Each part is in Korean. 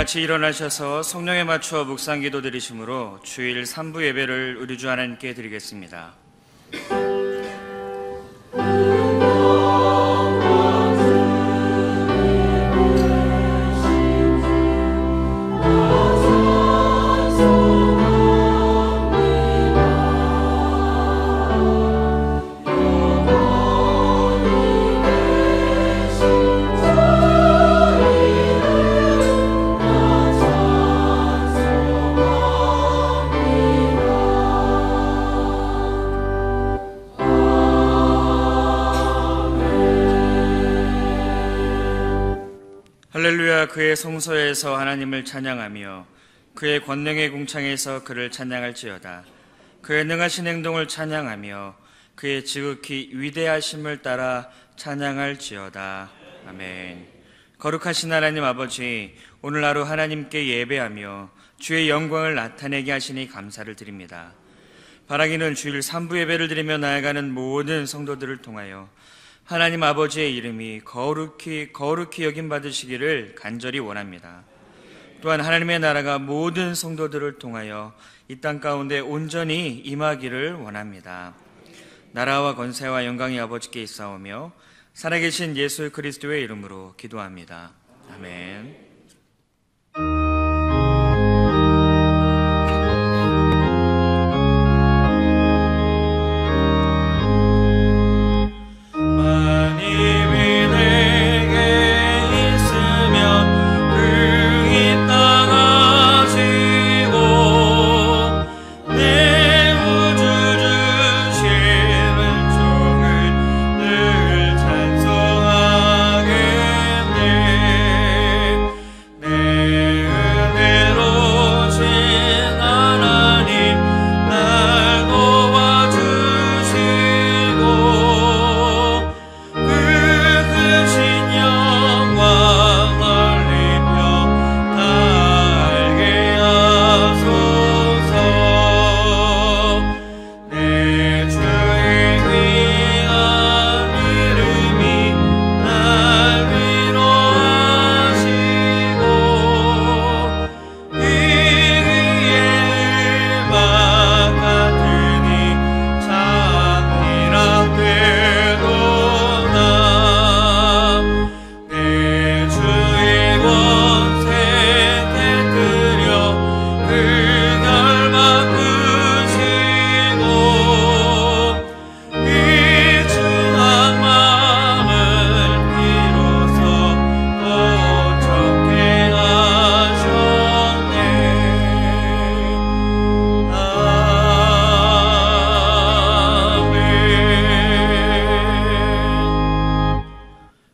같이 일어나셔서 성령에 맞추어 묵상기도 드리심으로 주일 3부 예배를 우리 주 하나님께 드리겠습니다. 할렐루야. 그의 성소에서 하나님을 찬양하며 그의 권능의 궁창에서 그를 찬양할지어다. 그의 능하신 행동을 찬양하며 그의 지극히 위대하심을 따라 찬양할지어다. 아멘. 거룩하신 하나님 아버지, 오늘 하루 하나님께 예배하며 주의 영광을 나타내게 하시니 감사를 드립니다. 바라기는 주일 3부 예배를 드리며 나아가는 모든 성도들을 통하여 하나님 아버지의 이름이 거룩히 여김 받으시기를 간절히 원합니다. 또한 하나님의 나라가 모든 성도들을 통하여 이 땅 가운데 온전히 임하기를 원합니다. 나라와 권세와 영광이 아버지께 있사오며 살아계신 예수 그리스도의 이름으로 기도합니다. 아멘.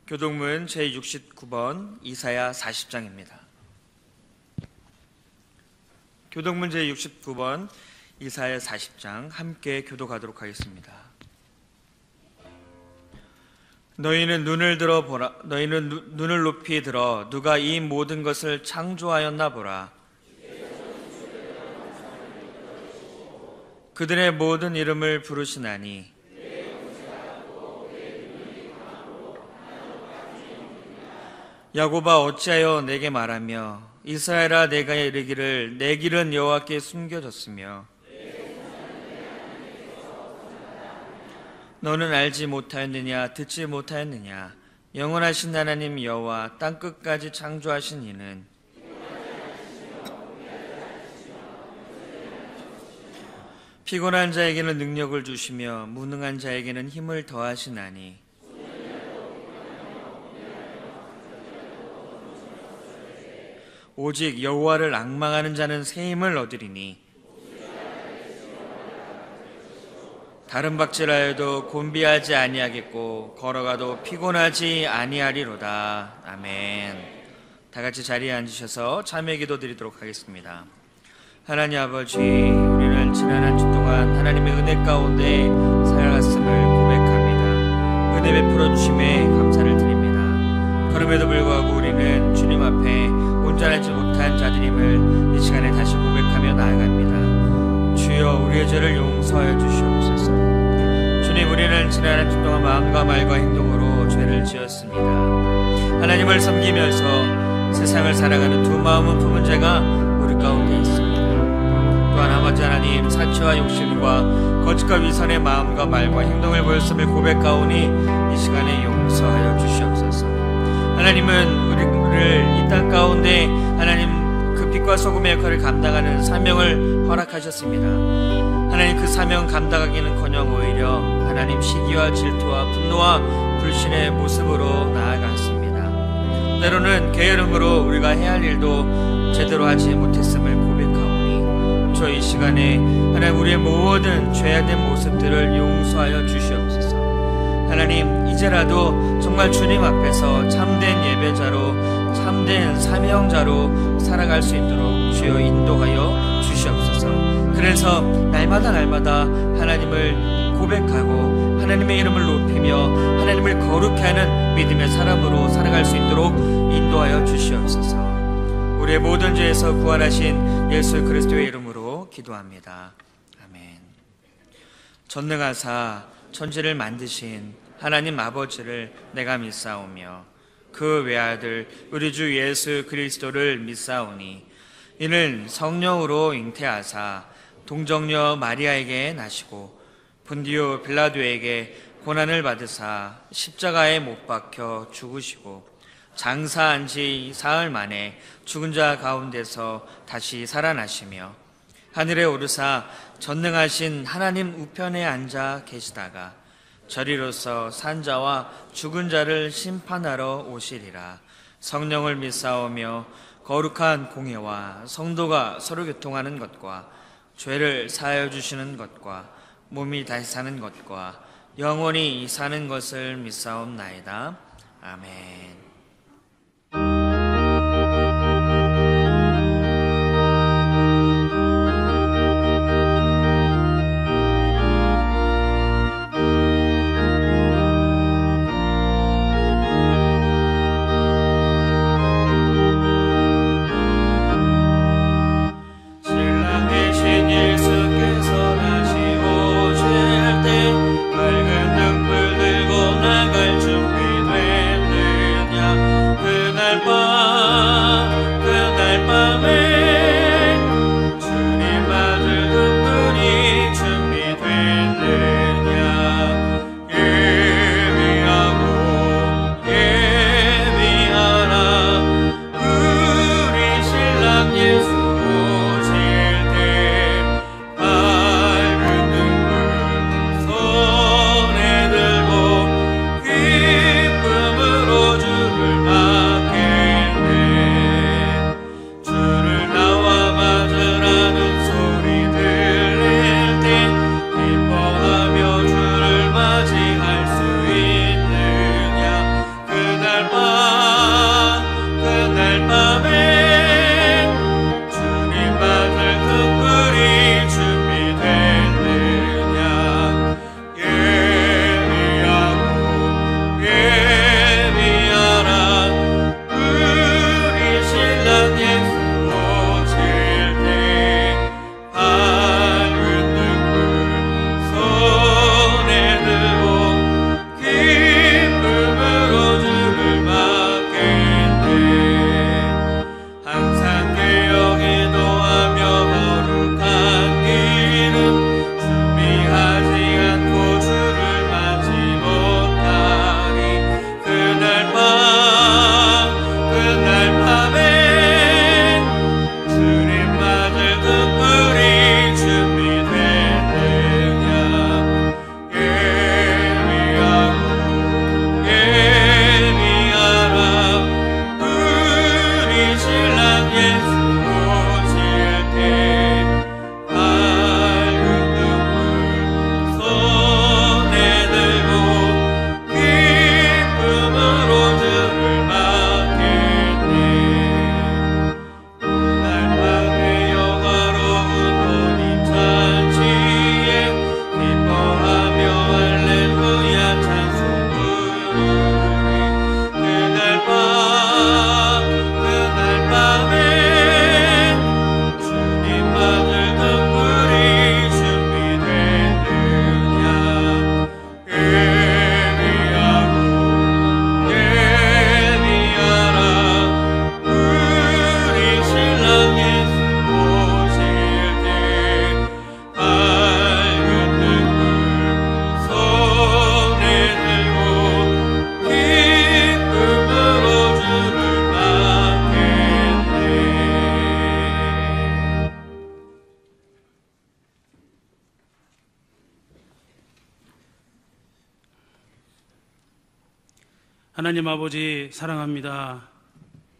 교독문 제69번 이사야 40장입니다. 교독문 제69번 이사야 40장 함께 교독하도록 하겠습니다. 너희는 눈을 높이 들어 누가 이 모든 것을 창조하였나 보라. 그들의 모든 이름을 부르시나니 야곱아 어찌하여 내게 말하며 이스라엘아 내가 이르기를 내 길은 여호와께 숨겨졌으며 너는 알지 못하였느냐 듣지 못하였느냐. 영원하신 하나님 여호와 땅끝까지 창조하신 이는 피곤한 자에게는 능력을 주시며 무능한 자에게는 힘을 더하시나니 오직 여호와를 앙망하는 자는 새 힘을 얻으리니 다른 박질하여도 곤비하지 아니하겠고 걸어가도 피곤하지 아니하리로다. 아멘. 다 같이 자리에 앉으셔서 참여 기도 드리도록 하겠습니다. 하나님 아버지, 우리는 지난 한 주 동안 하나님의 은혜 가운데 살아갔음을 고백합니다. 은혜 베풀어 주심에 감사를 드립니다. 그럼에도 불구하고 우리는 주님 앞에 온전하지 못한 자들임을 이 시간에 다시 고백하며 나아갑니다. 주여, 우리의 죄를 용서하여 주시옵소서. 주님, 우리는 지난 한 주 동안 마음과 말과 행동으로 죄를 지었습니다. 하나님을 섬기면서 세상을 살아가는 두 마음을 품은 자가 우리 가운데 있습니다. 또한 아버지 하나님, 사치와 욕심과 거짓과 위선의 마음과 말과 행동을 보였음을 고백하오니 이 시간에 용서하여 주시옵소서. 하나님은 우리를 이 땅 가운데 하나님 그 빛과 소금의 역할을 감당하는 사명을 허락하셨습니다. 하나님 그 사명 감당하기는커녕 오히려 하나님 시기와 질투와 분노와 불신의 모습으로 나아갔습니다. 때로는 게으름으로 우리가 해야 할 일도 제대로 하지 못했음을 고백하오니 저 이 시간에 하나님 우리의 모든 죄악된 모습들을 용서하여 주시옵소서. 하나님 이제라도 정말 주님 앞에서 참된 예배자로 참된 사명자로 살아갈 수 있도록 주여 인도하여 주시옵소서. 그래서 날마다 하나님을 고백하고 하나님의 이름을 높이며 하나님을 거룩히 하는 믿음의 사람으로 살아갈 수 있도록 인도하여 주시옵소서. 우리의 모든 죄에서 구원하신 예수 그리스도의 이름으로 기도합니다. 아멘. 전능하사 천지를 만드신 하나님 아버지를 내가 믿사오며 그 외아들 우리 주 예수 그리스도를 믿사오니 이는 성령으로 잉태하사 동정녀 마리아에게 나시고 본디오 빌라도에게 고난을 받으사 십자가에 못 박혀 죽으시고 장사한 지 사흘 만에 죽은 자 가운데서 다시 살아나시며 하늘에 오르사 전능하신 하나님 우편에 앉아 계시다가 저리로서 산자와 죽은 자를 심판하러 오시리라. 성령을 믿사오며 거룩한 공회와 성도가 서로 교통하는 것과 죄를 사하여 주시는 것과 몸이 다시 사는 것과 영원히 사는 것을 믿사옵나이다. 아멘. 준비됐느냐 하나님 아버지 사랑합니다.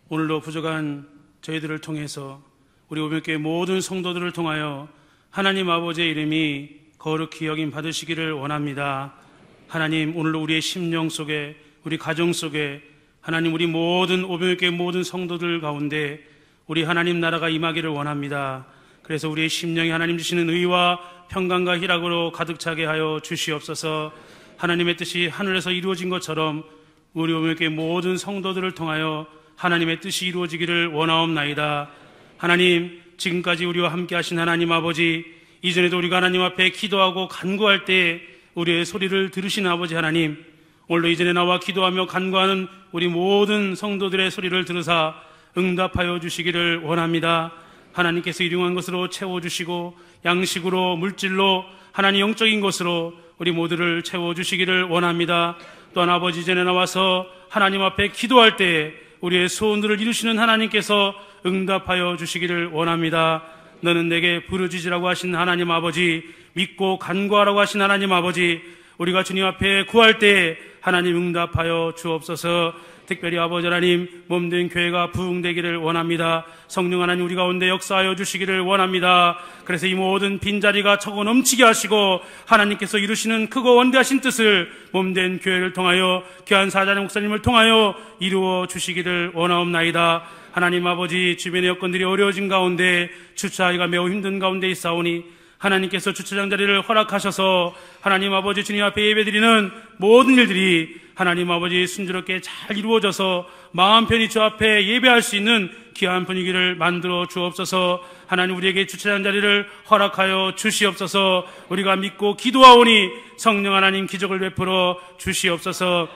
오늘도 부족한 저희들을 통해서 우리 오병교회 모든 성도들을 통하여 하나님 아버지의 이름이 거룩히 여김 받으시기를 원합니다. 하나님, 오늘도 우리의 심령 속에, 우리 가정 속에 하나님, 우리 모든 오병교회 모든 성도들 가운데 우리 하나님 나라가 임하기를 원합니다. 그래서 우리의 심령이 하나님 주시는 의와 평강과 희락으로 가득 차게 하여 주시옵소서. 하나님의 뜻이 하늘에서 이루어진 것처럼 우리 오병교회 모든 성도들을 통하여 하나님의 뜻이 이루어지기를 원하옵나이다. 하나님, 지금까지 우리와 함께 하신 하나님 아버지, 이전에도 우리가 하나님 앞에 기도하고 간구할 때 우리의 소리를 들으신 아버지 하나님, 오늘도 이전에 나와 기도하며 간구하는 우리 모든 성도들의 소리를 들으사 응답하여 주시기를 원합니다. 하나님께서 일용한 것으로 채워주시고 양식으로, 물질로, 하나님 영적인 것으로 우리 모두를 채워주시기를 원합니다. 또한 아버지, 전에 나와서 하나님 앞에 기도할 때 우리의 소원들을 이루시는 하나님께서 응답하여 주시기를 원합니다. 너는 내게 부르짖으라고 하신 하나님 아버지, 믿고 간구하라고 하신 하나님 아버지, 우리가 주님 앞에 구할 때 하나님 응답하여 주옵소서. 특별히 아버지 하나님, 몸된 교회가 부흥되기를 원합니다. 성령 하나님 우리 가운데 역사하여 주시기를 원합니다. 그래서 이 모든 빈자리가 차고 넘치게 하시고 하나님께서 이루시는 크고 원대하신 뜻을 몸된 교회를 통하여, 귀한 사자의 목사님을 통하여 이루어 주시기를 원하옵나이다. 하나님 아버지, 주변의 여건들이 어려워진 가운데 주차하기가 매우 힘든 가운데 있사오니 하나님께서 주차장 자리를 허락하셔서 하나님 아버지 주님 앞에 예배드리는 모든 일들이 하나님 아버지 순조롭게 잘 이루어져서 마음 편히 주 앞에 예배할 수 있는 귀한 분위기를 만들어 주옵소서. 하나님, 우리에게 주차장 자리를 허락하여 주시옵소서. 우리가 믿고 기도하오니 성령 하나님 기적을 베풀어 주시옵소서.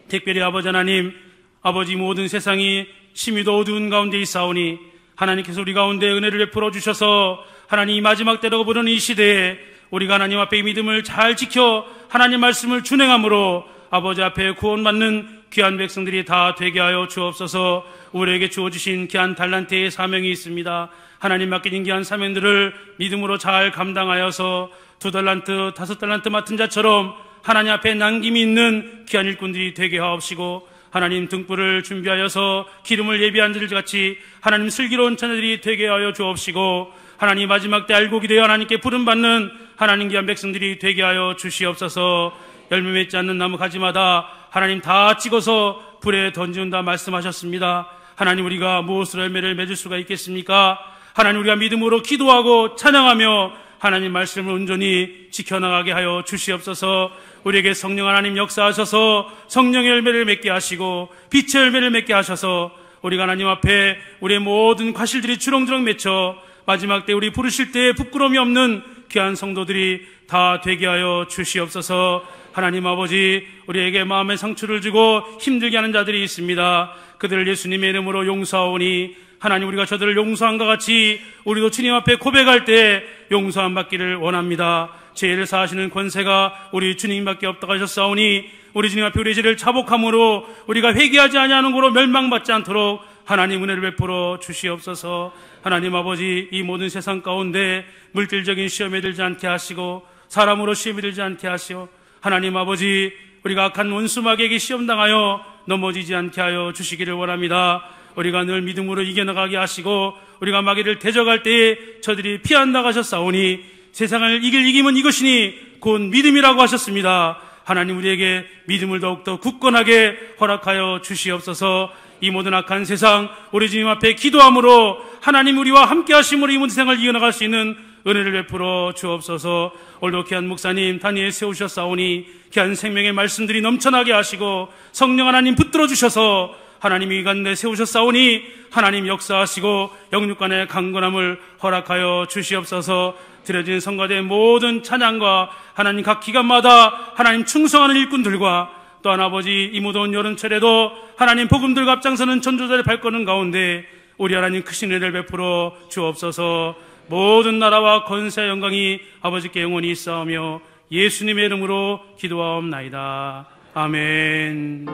특별히 아버지 하나님, 아버지, 모든 세상이 심히도 어두운 가운데 있사오니 하나님께서 우리 가운데 은혜를 베풀어 주셔서 하나님, 이 마지막 때라고 부르는 이 시대에 우리가 하나님 앞에 이 믿음을 잘 지켜 하나님 말씀을 준행함으로 아버지 앞에 구원받는 귀한 백성들이 다 되게 하여 주옵소서. 우리에게 주어주신 귀한 달란트의 사명이 있습니다. 하나님 맡기신 귀한 사명들을 믿음으로 잘 감당하여서 2달란트, 5달란트 맡은 자처럼 하나님 앞에 남김이 있는 귀한 일꾼들이 되게 하옵시고, 하나님 등불을 준비하여서 기름을 예비한 자들같이 하나님 슬기로운 자녀들이 되게 하여 주옵시고, 하나님 마지막 때 알고 기대어 하나님께 부름받는 하나님 귀한 백성들이 되게 하여 주시옵소서. 열매 맺지 않는 나무 가지마다 하나님 다 찍어서 불에 던지운다 말씀하셨습니다. 하나님, 우리가 무엇으로 열매를 맺을 수가 있겠습니까? 하나님, 우리가 믿음으로 기도하고 찬양하며 하나님 말씀을 온전히 지켜나가게 하여 주시옵소서. 우리에게 성령 하나님 역사하셔서 성령의 열매를 맺게 하시고 빛의 열매를 맺게 하셔서 우리가 하나님 앞에 우리의 모든 과실들이 주렁주렁 맺혀 마지막 때 우리 부르실 때에 부끄러움이 없는 귀한 성도들이 다 되게 하여 주시옵소서. 하나님 아버지, 우리에게 마음의 상처를 주고 힘들게 하는 자들이 있습니다. 그들을 예수님의 이름으로 용서하오니 하나님, 우리가 저들을 용서함과 같이 우리도 주님 앞에 고백할 때 용서함 받기를 원합니다. 죄를 사하시는 권세가 우리 주님밖에 없다고 하셨사오니 우리 주님 앞에 우리 죄를 자복함으로 우리가 회개하지 아니하는 거로 멸망받지 않도록 하나님 은혜를 베풀어 주시옵소서. 하나님 아버지, 이 모든 세상 가운데 물질적인 시험에 들지 않게 하시고 사람으로 시험에 들지 않게 하시오. 하나님 아버지, 우리가 악한 원수 마귀에게 시험당하여 넘어지지 않게 하여 주시기를 원합니다. 우리가 늘 믿음으로 이겨나가게 하시고 우리가 마귀를 대적할 때에 저들이 피한다고 하셨사오니 세상을 이길 이김은 이것이니 곧 믿음이라고 하셨습니다. 하나님, 우리에게 믿음을 더욱더 굳건하게 허락하여 주시옵소서. 이 모든 악한 세상 우리 주님 앞에 기도함으로 하나님 우리와 함께 하심으로 이 모든 세상을 이겨나갈 수 있는 은혜를 베풀어 주옵소서. 오늘도 귀한 목사님 단위에 세우셨사오니 귀한 생명의 말씀들이 넘쳐나게 하시고 성령 하나님 붙들어 주셔서 하나님이 이 가운데 세우셨사오니 하나님 역사하시고 영육간의 강건함을 허락하여 주시옵소서. 드려진 성가대의 모든 찬양과 하나님 각 기간마다 하나님 충성하는 일꾼들과 또한 아버지, 이 무더운 여름철에도 하나님 복음들과 앞장서는 전도자를 발거는 가운데 우리 하나님 크신 은혜를 베풀어 주옵소서. 모든 나라와 권세 영광이 아버지께 영원히 있사오며 예수님의 이름으로 기도하옵나이다. 아멘.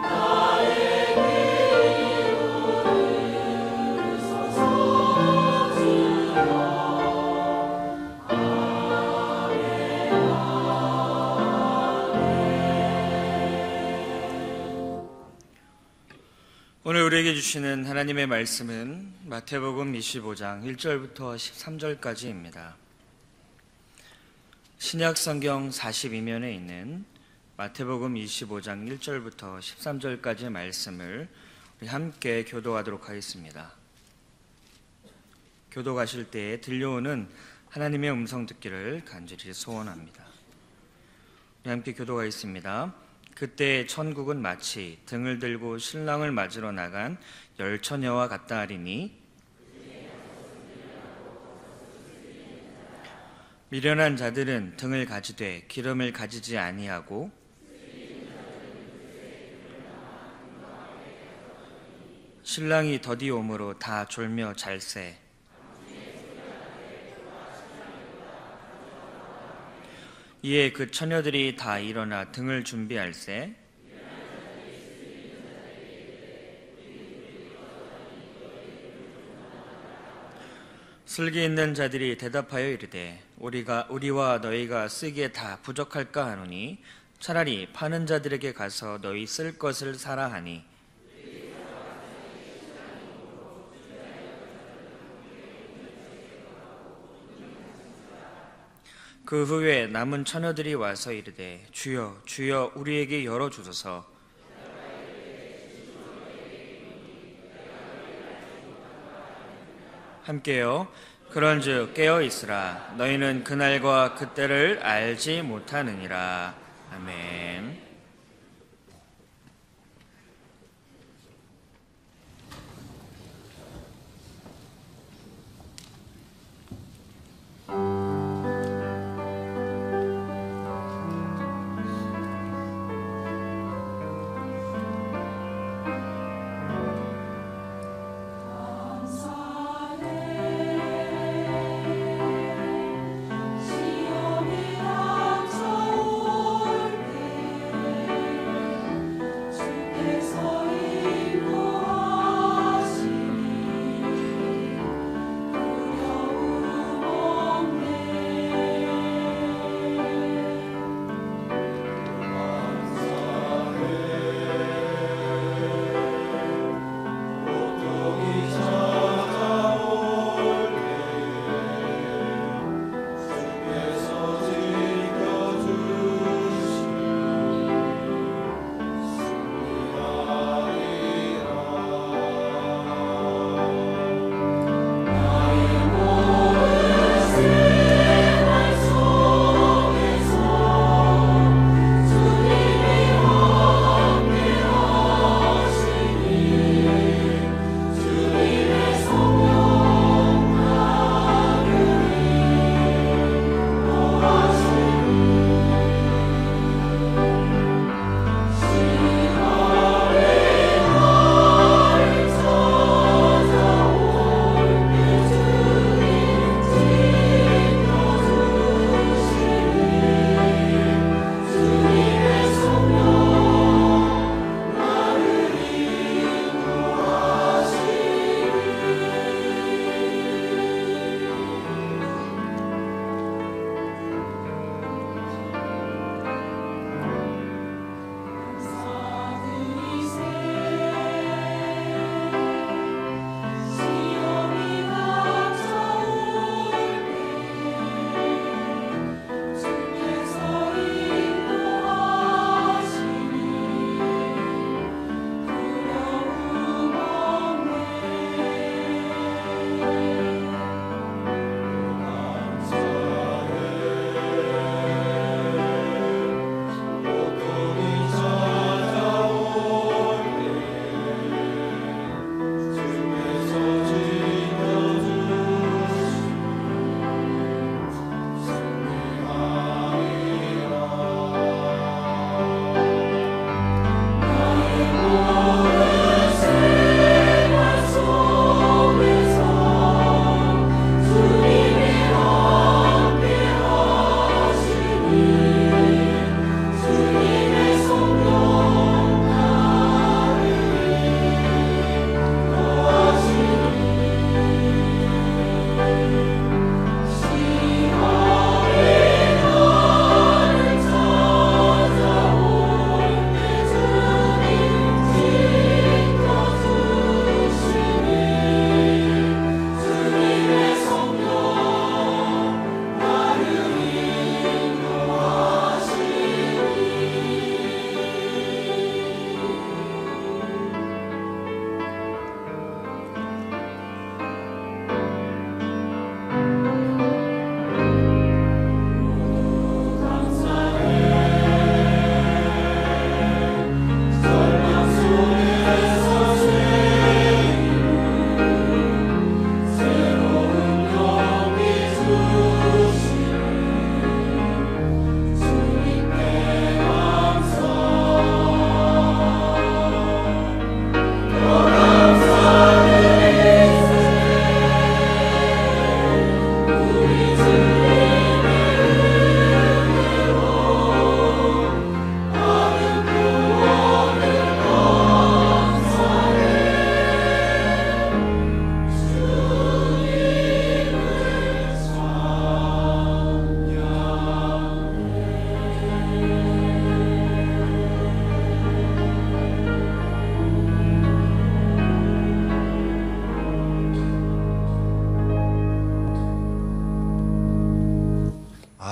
나에게 우리에게 주시는 하나님의 말씀은 마태복음 25장 1절부터 13절까지입니다. 신약 성경 42면에 있는 마태복음 25장 1절부터 13절까지의 말씀을 우리 함께 교도하도록 하겠습니다. 교도가실 때에 들려오는 하나님의 음성 듣기를 간절히 소원합니다. 우리 함께 교도하겠습니다. 그때 천국은 마치 등을 들고 신랑을 맞으러 나간 열 처녀와 같다 하리니 미련한 자들은 등을 가지되 기름을 가지지 아니하고 신랑이 더디 오므로 다 졸며 잘세. 이에 그 처녀들이 다 일어나 등을 준비할세. 슬기 있는 자들이 대답하여 이르되 우리와 너희가 쓰기에 다 부족할까 하노니 차라리 파는 자들에게 가서 너희 쓸 것을 사라 하니 그 후에 남은 처녀들이 와서 이르되 주여 주여 우리에게 열어주소서. 함께요. 그런즉 깨어있으라. 너희는 그날과 그때를 알지 못하느니라. 아멘.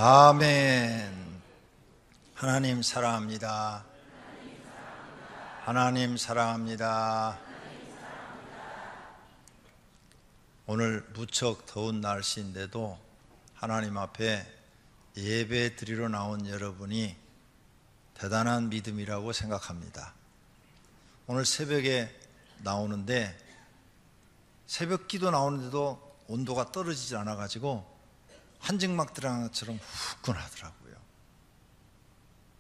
아멘. 하나님 사랑합니다. 하나님 사랑합니다. 오늘 무척 더운 날씨인데도 하나님 앞에 예배 드리러 나온 여러분이 대단한 믿음이라고 생각합니다. 오늘 새벽에 나오는데 새벽 기도 나오는데도 온도가 떨어지지 않아 가지고 한증막 들어간 것처럼 후끈하더라고요.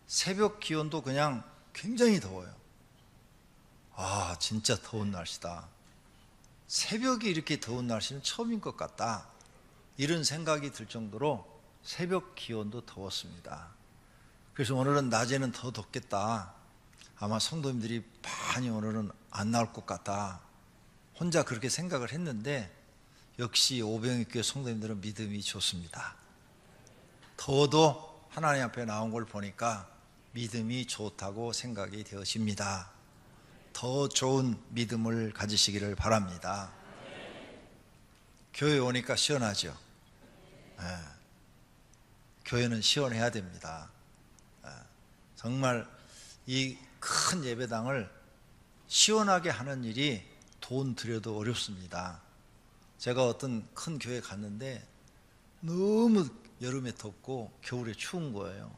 새벽 기온도 그냥 굉장히 더워요. 아, 진짜 더운 날씨다. 새벽이 이렇게 더운 날씨는 처음인 것 같다. 이런 생각이 들 정도로 새벽 기온도 더웠습니다. 그래서 오늘은 낮에는 더 덥겠다. 아마 성도님들이 많이 오늘은 안 나올 것 같다. 혼자 그렇게 생각을 했는데 역시 오병이교회 성도님들은 믿음이 좋습니다. 더워도 하나님 앞에 나온 걸 보니까 믿음이 좋다고 생각이 되어집니다. 더 좋은 믿음을 가지시기를 바랍니다. 교회 오니까 시원하죠? 네. 교회는 시원해야 됩니다. 네. 정말 이 큰 예배당을 시원하게 하는 일이 돈 들여도 어렵습니다. 제가 어떤 큰 교회 갔는데 너무 여름에 덥고 겨울에 추운 거예요.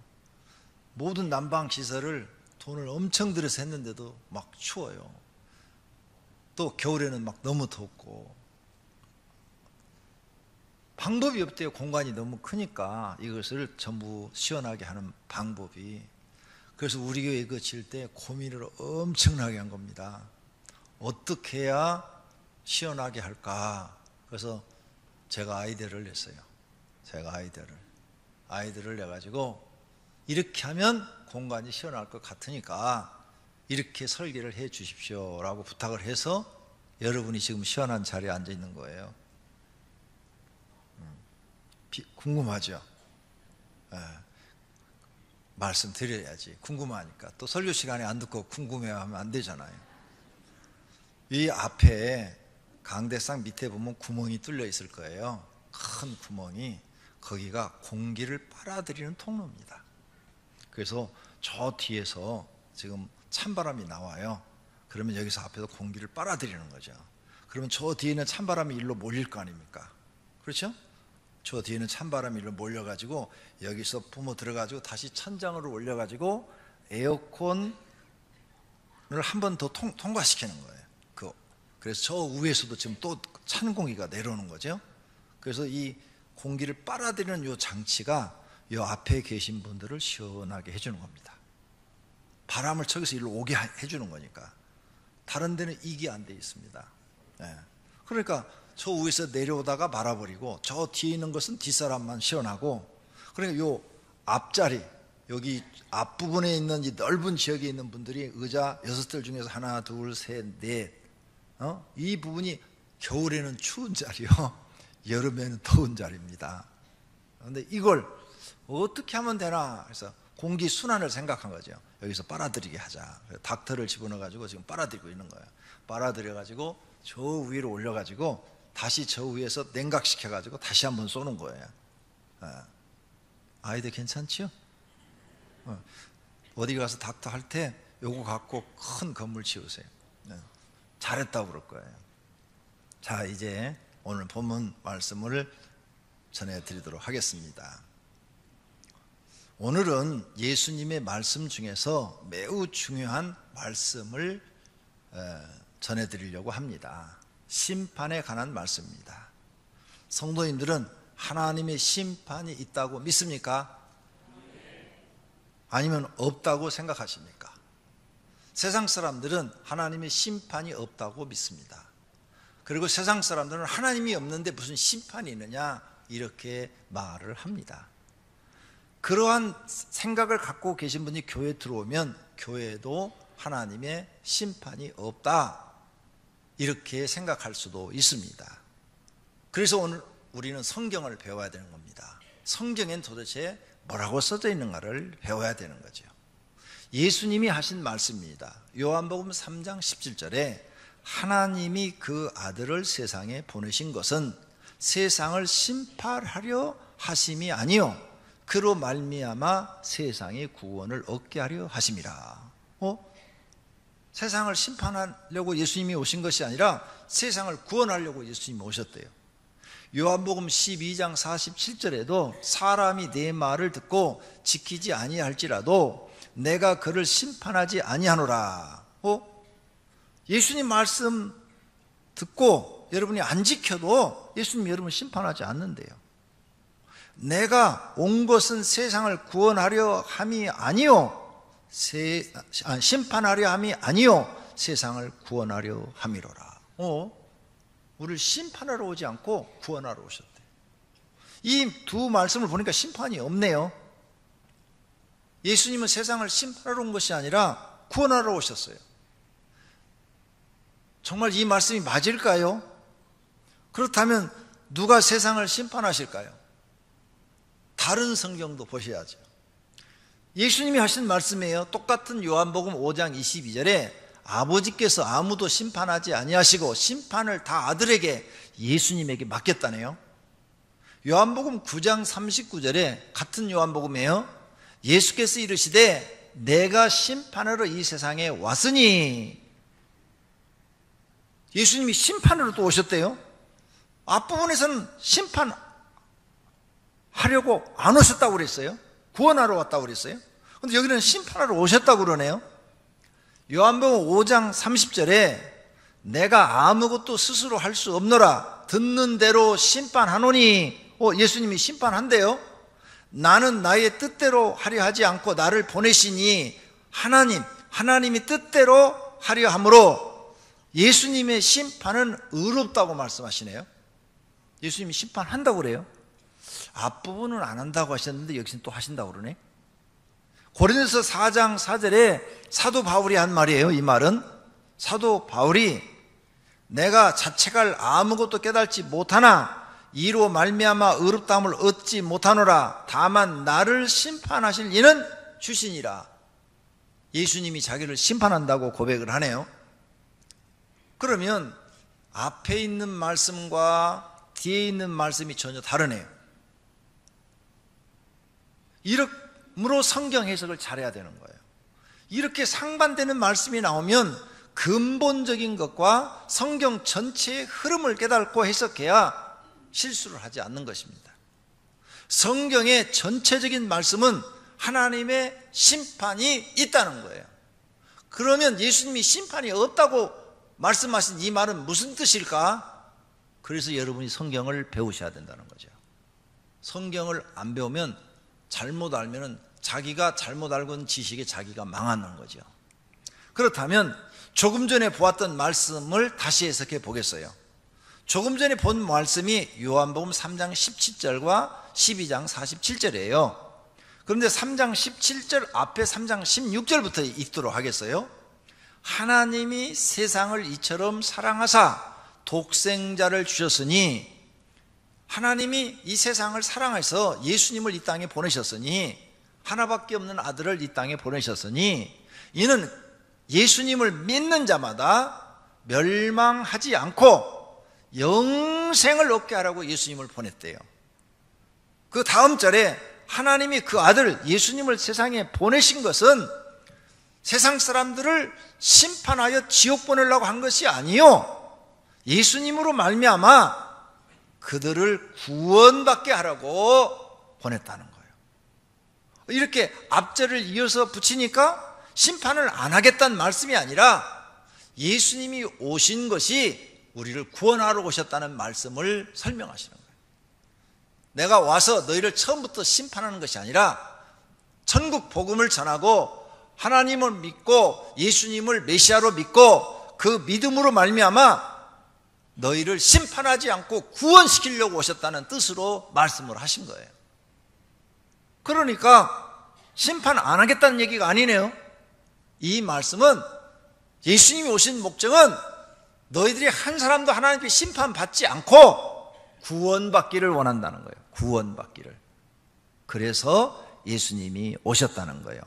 모든 난방 시설을 돈을 엄청 들여서 했는데도 막 추워요. 또 겨울에는 막 너무 덥고 방법이 없대요. 공간이 너무 크니까 이것을 전부 시원하게 하는 방법이. 그래서 우리 교회 이거 지을 때 고민을 엄청나게 한 겁니다. 어떻게 해야 시원하게 할까? 그래서 제가 아이디어를 냈어요. 아이디어를 내가지고 이렇게 하면 공간이 시원할 것 같으니까 이렇게 설계를 해 주십시오 라고 부탁을 해서 여러분이 지금 시원한 자리에 앉아 있는 거예요. 궁금하죠? 네. 말씀드려야지. 궁금하니까. 또 설교 시간에 안 듣고 궁금해하면 안 되잖아요. 이 앞에 강대상 밑에 보면 구멍이 뚫려 있을 거예요. 큰 구멍이. 거기가 공기를 빨아들이는 통로입니다. 그래서 저 뒤에서 지금 찬바람이 나와요. 그러면 여기서 앞에서 공기를 빨아들이는 거죠. 그러면 저 뒤에는 찬바람이 일로 몰릴 거 아닙니까? 그렇죠? 저 뒤에는 찬바람이 일로 몰려가지고 여기서 뿜어 들어가지고 다시 천장으로 올려가지고 에어컨을 한 번 더 통과시키는 거예요. 그래서 저 위에서도 지금 또 찬 공기가 내려오는 거죠. 그래서 이 공기를 빨아들이는 이 장치가 이 앞에 계신 분들을 시원하게 해주는 겁니다. 바람을 저기서 일로 오게 해주는 거니까. 다른 데는 이게 안 돼 있습니다. 네. 그러니까 저 위에서 내려오다가 말아버리고 저 뒤에 있는 것은 뒷사람만 시원하고, 그러니까 요 앞자리, 여기 앞부분에 있는 이 넓은 지역에 있는 분들이 의자 6들 중에서 하나, 둘, 셋, 넷, 이 부분이 겨울에는 추운 자리요, 여름에는 더운 자리입니다. 그런데 이걸 어떻게 하면 되나 해서 공기 순환을 생각한 거죠. 여기서 빨아들이게 하자. 닥터를 집어넣어가지고 지금 빨아들이고 있는 거예요. 빨아들여가지고 저 위로 올려가지고 다시 저 위에서 냉각시켜가지고 다시 한번 쏘는 거예요. 아이들 괜찮죠? 어디 가서 닥터 할 때 요거 갖고 큰 건물 지으세요. 잘했다고 그럴 거예요. 자, 이제 오늘 본문 말씀을 전해드리도록 하겠습니다. 오늘은 예수님의 말씀 중에서 매우 중요한 말씀을 전해드리려고 합니다. 심판에 관한 말씀입니다. 성도님들은 하나님의 심판이 있다고 믿습니까? 아니면 없다고 생각하십니까? 세상 사람들은 하나님의 심판이 없다고 믿습니다. 그리고 세상 사람들은 하나님이 없는데 무슨 심판이 있느냐 이렇게 말을 합니다. 그러한 생각을 갖고 계신 분이 교회에 들어오면 교회에도 하나님의 심판이 없다 이렇게 생각할 수도 있습니다. 그래서 오늘 우리는 성경을 배워야 되는 겁니다. 성경엔 도대체 뭐라고 써져 있는가를 배워야 되는 거죠. 예수님이 하신 말씀입니다. 요한복음 3장 17절에 하나님이 그 아들을 세상에 보내신 것은 세상을 심판하려 하심이 아니요 그로 말미암아 세상의 구원을 얻게 하려 하심이라. 세상을 심판하려고 예수님이 오신 것이 아니라 세상을 구원하려고 예수님이 오셨대요. 요한복음 12장 47절에도 사람이 내 말을 듣고 지키지 아니할지라도 내가 그를 심판하지 아니하노라. 예수님 말씀 듣고 여러분이 안 지켜도 예수님 여러분 심판하지 않는데요. 내가 온 것은 세상을 구원하려 함이 아니요 심판하려 함이 아니요 세상을 구원하려 함이로라. 우리를 심판하러 오지 않고 구원하러 오셨대. 이 두 말씀을 보니까 심판이 없네요. 예수님은 세상을 심판하러 온 것이 아니라 구원하러 오셨어요. 정말 이 말씀이 맞을까요? 그렇다면 누가 세상을 심판하실까요? 다른 성경도 보셔야죠. 예수님이 하신 말씀이에요. 똑같은 요한복음 5장 22절에 아버지께서 아무도 심판하지 아니하시고 심판을 다 아들에게 예수님에게 맡겼다네요. 요한복음 9장 39절에 같은 요한복음이에요. 예수께서 이르시되 내가 심판하러 이 세상에 왔으니, 예수님이 심판으로 또 오셨대요. 앞부분에서는 심판하려고 안 오셨다고 그랬어요. 구원하러 왔다고 그랬어요. 그런데 여기는 심판하러 오셨다고 그러네요. 요한복음 5장 30절에 내가 아무것도 스스로 할 수 없노라 듣는 대로 심판하노니, 예수님이 심판한대요. 나는 나의 뜻대로 하려 하지 않고 나를 보내시니 하나님이 뜻대로 하려 하므로 예수님의 심판은 의롭다고 말씀하시네요. 예수님이 심판한다고 그래요. 앞부분은 안 한다고 하셨는데 여기서는 또 하신다고 그러네. 고린도서 4장 4절에 사도 바울이 한 말이에요. 이 말은 사도 바울이 내가 자책할 아무것도 깨달지 못하나 이로 말미암아 의롭다함을 얻지 못하노라. 다만 나를 심판하실 이는 주시니라. 예수님이 자기를 심판한다고 고백을 하네요. 그러면 앞에 있는 말씀과 뒤에 있는 말씀이 전혀 다르네요. 이러므로 성경 해석을 잘해야 되는 거예요. 이렇게 상반되는 말씀이 나오면 근본적인 것과 성경 전체의 흐름을 깨닫고 해석해야 실수를 하지 않는 것입니다. 성경의 전체적인 말씀은 하나님의 심판이 있다는 거예요. 그러면 예수님이 심판이 없다고 말씀하신 이 말은 무슨 뜻일까? 그래서 여러분이 성경을 배우셔야 된다는 거죠. 성경을 안 배우면 잘못 알면은 자기가 잘못 알고 있는 지식에 자기가 망하는 거죠. 그렇다면 조금 전에 보았던 말씀을 다시 해석해 보겠어요. 조금 전에 본 말씀이 요한복음 3장 17절과 12장 47절이에요. 그런데 3장 17절 앞에 3장 16절부터 읽도록 하겠어요. 하나님이 세상을 이처럼 사랑하사 독생자를 주셨으니, 하나님이 이 세상을 사랑해서 예수님을 이 땅에 보내셨으니, 하나밖에 없는 아들을 이 땅에 보내셨으니, 이는 예수님을 믿는 자마다 멸망하지 않고 영생을 얻게 하라고 예수님을 보냈대요. 그 다음 절에 하나님이 그 아들 예수님을 세상에 보내신 것은 세상 사람들을 심판하여 지옥 보내려고 한 것이 아니요, 예수님으로 말미암아 그들을 구원받게 하라고 보냈다는 거예요. 이렇게 앞절을 이어서 붙이니까 심판을 안 하겠다는 말씀이 아니라 예수님이 오신 것이 우리를 구원하러 오셨다는 말씀을 설명하시는 거예요. 내가 와서 너희를 처음부터 심판하는 것이 아니라 천국 복음을 전하고 하나님을 믿고 예수님을 메시아로 믿고 그 믿음으로 말미암아 너희를 심판하지 않고 구원시키려고 오셨다는 뜻으로 말씀을 하신 거예요. 그러니까 심판 안 하겠다는 얘기가 아니네요. 이 말씀은 예수님이 오신 목적은 너희들이 한 사람도 하나님께 심판받지 않고 구원받기를 원한다는 거예요. 구원받기를. 그래서 예수님이 오셨다는 거예요.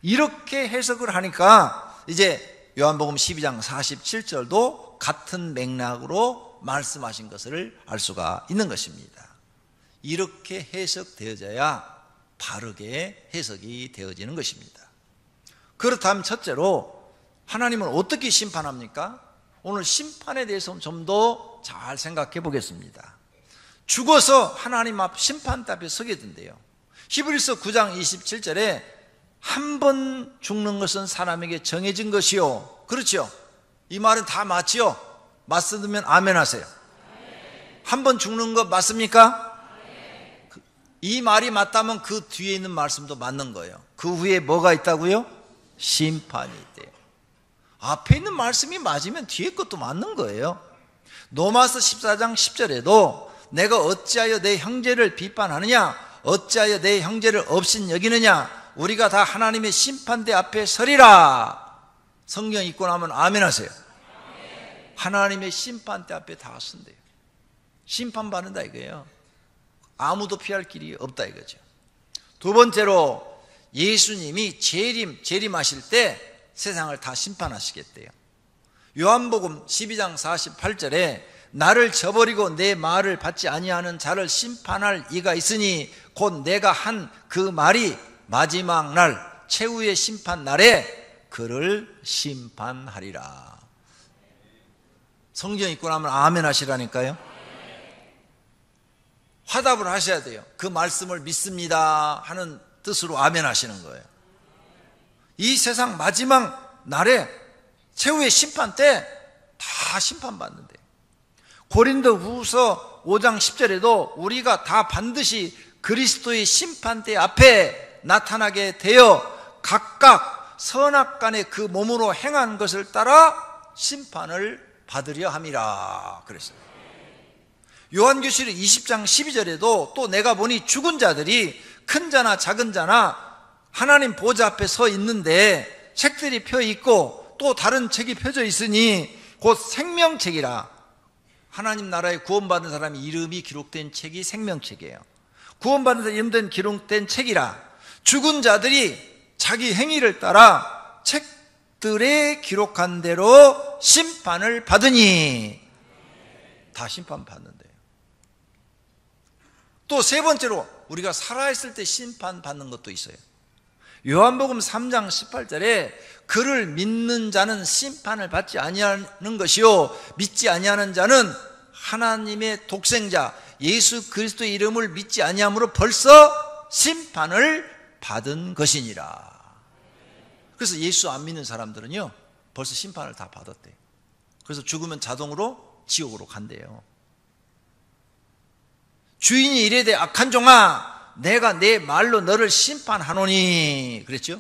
이렇게 해석을 하니까 이제 요한복음 12장 47절도 같은 맥락으로 말씀하신 것을 알 수가 있는 것입니다. 이렇게 해석되어져야 바르게 해석이 되어지는 것입니다. 그렇다면 첫째로 하나님은 어떻게 심판합니까? 오늘 심판에 대해서 좀 더 잘 생각해 보겠습니다. 죽어서 하나님 앞 심판대 앞에 서게 된대요. 히브리서 9장 27절에 한 번 죽는 것은 사람에게 정해진 것이요. 그렇죠? 이 말은 다 맞지요? 맞으면 아멘 하세요. 한 번 죽는 것 맞습니까? 이 말이 맞다면 그 뒤에 있는 말씀도 맞는 거예요. 그 후에 뭐가 있다고요? 심판이 있대요. 앞에 있는 말씀이 맞으면 뒤에 것도 맞는 거예요. 로마서 14장 10절에도 내가 어찌하여 내 형제를 비판하느냐, 어찌하여 내 형제를 업신 여기느냐, 우리가 다 하나님의 심판대 앞에 서리라. 성경 읽고 나면 아멘 하세요. 하나님의 심판대 앞에 다 선대요. 심판받는다 이거예요. 아무도 피할 길이 없다 이거죠. 두 번째로 예수님이 재림하실 때 세상을 다 심판하시겠대요. 요한복음 12장 48절에 나를 저버리고 내 말을 받지 아니하는 자를 심판할 이가 있으니 곧 내가 한 그 말이 마지막 날 최후의 심판 날에 그를 심판하리라. 성경 읽고 나면 아멘 하시라니까요. 화답을 하셔야 돼요. 그 말씀을 믿습니다 하는 뜻으로 아멘 하시는 거예요. 이 세상 마지막 날에 최후의 심판 때 다 심판받는데, 고린도후서 5장 10절에도 우리가 다 반드시 그리스도의 심판대 앞에 나타나게 되어 각각 선악간의 그 몸으로 행한 것을 따라 심판을 받으려 함이라 그랬어요. 요한계시록 20장 12절에도 또 내가 보니 죽은 자들이 큰 자나 작은 자나 하나님 보좌 앞에 서 있는데 책들이 펴 있고 또 다른 책이 펴져 있으니 곧 생명책이라. 하나님 나라에 구원받은 사람의 이름이 기록된 책이 생명책이에요. 구원받은 사람의 이름된 기록된 책이라. 죽은 자들이 자기 행위를 따라 책들에 기록한 대로 심판을 받으니 다 심판받는데요. 또 세 번째로 우리가 살아있을 때 심판받는 것도 있어요. 요한복음 3장 18절에 그를 믿는 자는 심판을 받지 아니하는 것이요 믿지 아니하는 자는 하나님의 독생자 예수 그리스도의 이름을 믿지 아니함으로 벌써 심판을 받은 것이니라. 그래서 예수 안 믿는 사람들은요 벌써 심판을 다 받았대요. 그래서 죽으면 자동으로 지옥으로 간대요. 주인이 이르되 악한 종아 내가 내 말로 너를 심판하노니 그랬죠.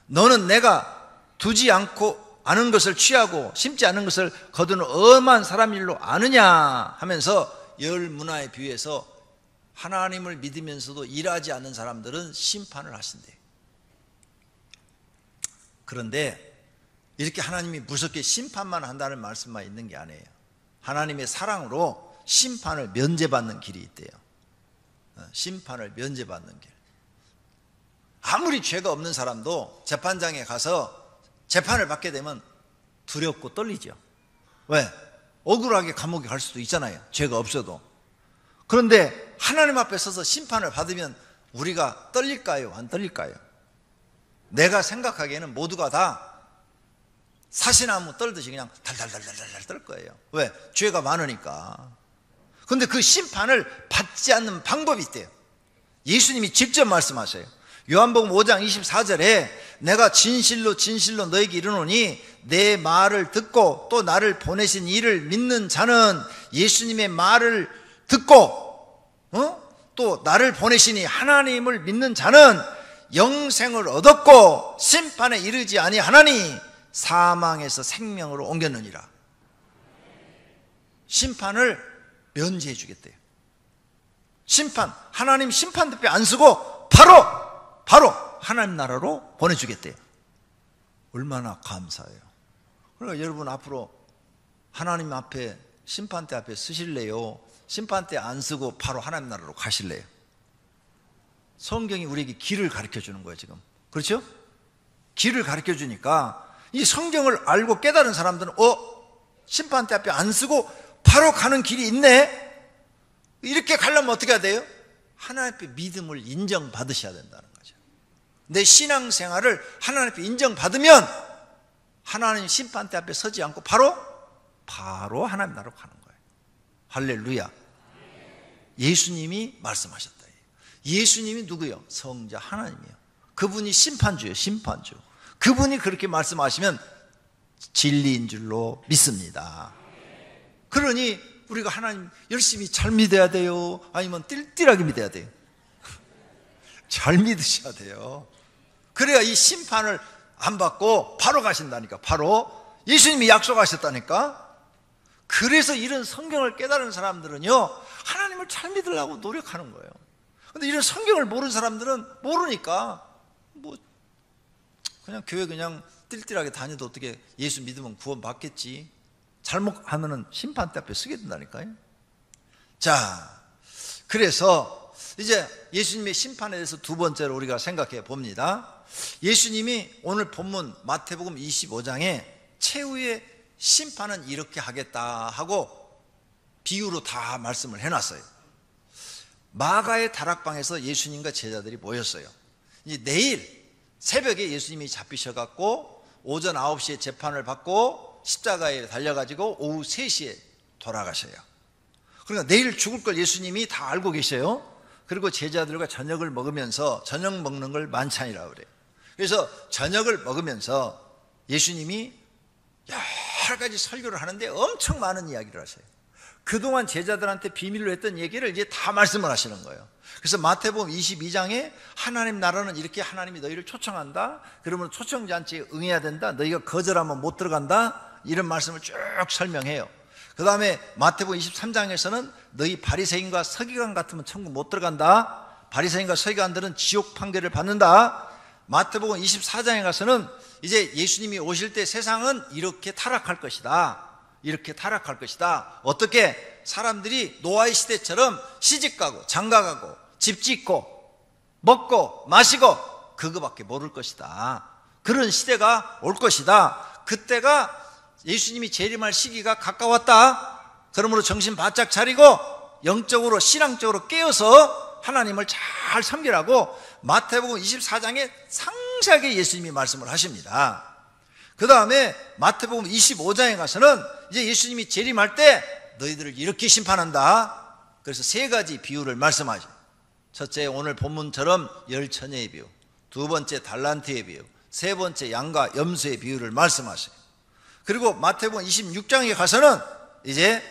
너는 내가 두지 않고 아는 것을 취하고 심지 않은 것을 거두는 엄한 사람 일로 아느냐 하면서 열 문화에 비유해서 하나님을 믿으면서도 일하지 않는 사람들은 심판을 하신대. 그런데 이렇게 하나님이 무섭게 심판만 한다는 말씀만 있는 게 아니에요. 하나님의 사랑으로 심판을 면제받는 길이 있대요. 심판을 면제받는 길. 아무리 죄가 없는 사람도 재판장에 가서 재판을 받게 되면 두렵고 떨리죠. 왜? 억울하게 감옥에 갈 수도 있잖아요. 죄가 없어도. 그런데 하나님 앞에 서서 심판을 받으면 우리가 떨릴까요? 안 떨릴까요? 내가 생각하기에는 모두가 다 사시나무 떨듯이 그냥 달달달달달 떨 거예요. 왜? 죄가 많으니까. 그런데 그 심판을 받지 않는 방법이 있대요. 예수님이 직접 말씀하셔요. 요한복음 5장 24절에 내가 진실로 진실로 너에게 이르노니 내 말을 듣고 또 나를 보내신 이를 믿는 자는 예수님의 말을 듣고 또 나를 보내시니 하나님을 믿는 자는 영생을 얻었고 심판에 이르지 아니하나니 사망에서 생명으로 옮겼느니라. 심판을 면제해 주겠대요. 심판, 하나님 심판대표 안 쓰고 바로 하나님 나라로 보내주겠대요. 얼마나 감사해요. 그러니까 여러분 앞으로 하나님 앞에 심판대 앞에 쓰실래요? 심판대 안 쓰고 바로 하나님 나라로 가실래요? 성경이 우리에게 길을 가르쳐 주는 거예요 지금. 그렇죠? 길을 가르쳐 주니까 이 성경을 알고 깨달은 사람들은 심판대 앞에 안 쓰고 바로 가는 길이 있네. 이렇게 가려면 어떻게 해야 돼요? 하나님 앞에 믿음을 인정받으셔야 된다는 거죠. 내 신앙생활을 하나님 앞에 인정받으면 하나님 심판대 앞에 서지 않고 바로 하나님 나라로 가는 거예요. 할렐루야. 예수님이 말씀하셨다. 예수님이 누구요? 성자 하나님이요. 그분이 심판주예요. 심판주. 그분이 그렇게 말씀하시면 진리인 줄로 믿습니다. 그러니 우리가 하나님 열심히 잘 믿어야 돼요? 아니면 띨띨하게 믿어야 돼요? 잘 믿으셔야 돼요. 그래야 이 심판을 안 받고 바로 가신다니까. 바로 예수님이 약속하셨다니까. 그래서 이런 성경을 깨달은 사람들은요, 하나님을 잘 믿으려고 노력하는 거예요. 근데 이런 성경을 모르는 사람들은 모르니까 뭐 그냥 교회 그냥 띨띨하게 다녀도 어떻게 예수 믿으면 구원 받겠지. 잘못하면은 심판대 앞에 서게 된다니까요. 자, 그래서 이제 예수님의 심판에 대해서 두 번째로 우리가 생각해 봅니다. 예수님이 오늘 본문 마태복음 25장에 최후의 심판은 이렇게 하겠다 하고 비유로 다 말씀을 해놨어요. 마가의 다락방에서 예수님과 제자들이 모였어요. 이제 내일 새벽에 예수님이 잡히셔갖고 오전 9시에 재판을 받고 십자가에 달려가지고 오후 3시에 돌아가셔요. 그러니까 내일 죽을 걸 예수님이 다 알고 계셔요. 그리고 제자들과 저녁을 먹으면서, 저녁 먹는 걸 만찬이라고 그래요. 그래서 저녁을 먹으면서 예수님이 여러 가지 설교를 하는데 엄청 많은 이야기를 하셔요. 그동안 제자들한테 비밀로 했던 얘기를 이제 다 말씀을 하시는 거예요. 그래서 마태복음 22장에 하나님 나라는 이렇게 하나님이 너희를 초청한다. 그러면 초청잔치에 응해야 된다. 너희가 거절하면 못 들어간다. 이런 말씀을 쭉 설명해요. 그 다음에 마태복음 23장에서는 너희 바리새인과 서기관 같으면 천국 못 들어간다. 바리새인과 서기관들은 지옥 판결을 받는다. 마태복음 24장에 가서는 이제 예수님이 오실 때 세상은 이렇게 타락할 것이다. 이렇게 타락할 것이다. 어떻게? 사람들이 노아의 시대처럼 시집가고 장가가고 집 짓고 먹고 마시고 그거밖에 모를 것이다. 그런 시대가 올 것이다. 그때가 예수님이 재림할 시기가 가까웠다. 그러므로 정신 바짝 차리고 영적으로 신앙적으로 깨어서 하나님을 잘 섬기라고 마태복음 24장에 상세하게 예수님이 말씀을 하십니다. 그 다음에 마태복음 25장에 가서는 이제 예수님이 재림할 때 너희들을 이렇게 심판한다. 그래서 3가지 비유를 말씀하죠. 첫째, 오늘 본문처럼 열처녀의 비유, 두 번째 달란트의 비유, 세 번째 양과 염소의 비유를 말씀하셔요. 그리고 마태복음 26장에 가서는 이제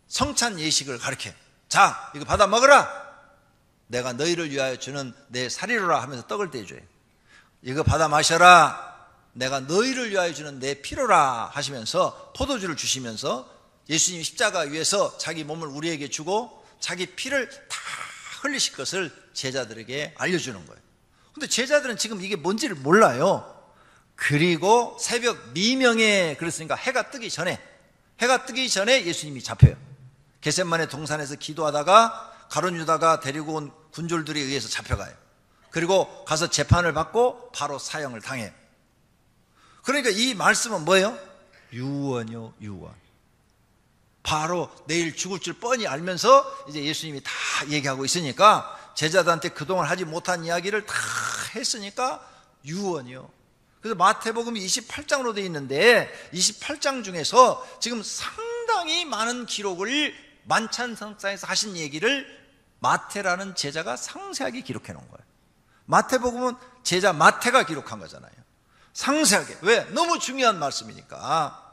성찬 예식을 가르쳐요. 자, 이거 받아 먹어라. 내가 너희를 위하여 주는 내 살이로라 하면서 떡을 떼줘요. 이거 받아 마셔라. 내가 너희를 위하여 주는 내 피로라 하시면서 포도주를 주시면서 예수님이 십자가 위에서 자기 몸을 우리에게 주고 자기 피를 다 흘리실 것을 제자들에게 알려주는 거예요. 근데 제자들은 지금 이게 뭔지를 몰라요. 그리고 새벽 미명에, 그랬으니까 해가 뜨기 전에 예수님이 잡혀요. 겟세마네 동산에서 기도하다가 가룟 유다가 데리고 온 군졸들에 의해서 잡혀가요. 그리고 가서 재판을 받고 바로 사형을 당해요. 그러니까 이 말씀은 뭐예요? 유언이요, 유언. 바로 내일 죽을 줄 뻔히 알면서 이제 예수님이 다 얘기하고 있으니까 제자들한테 그동안 하지 못한 이야기를 다 했으니까 유언이요. 그래서 마태복음이 28장으로 되어 있는데 28장 중에서 지금 상당히 많은 기록을 만찬성상에서 하신 얘기를 마태라는 제자가 상세하게 기록해 놓은 거예요. 마태복음은 제자 마태가 기록한 거잖아요. 상세하게. 왜? 너무 중요한 말씀이니까.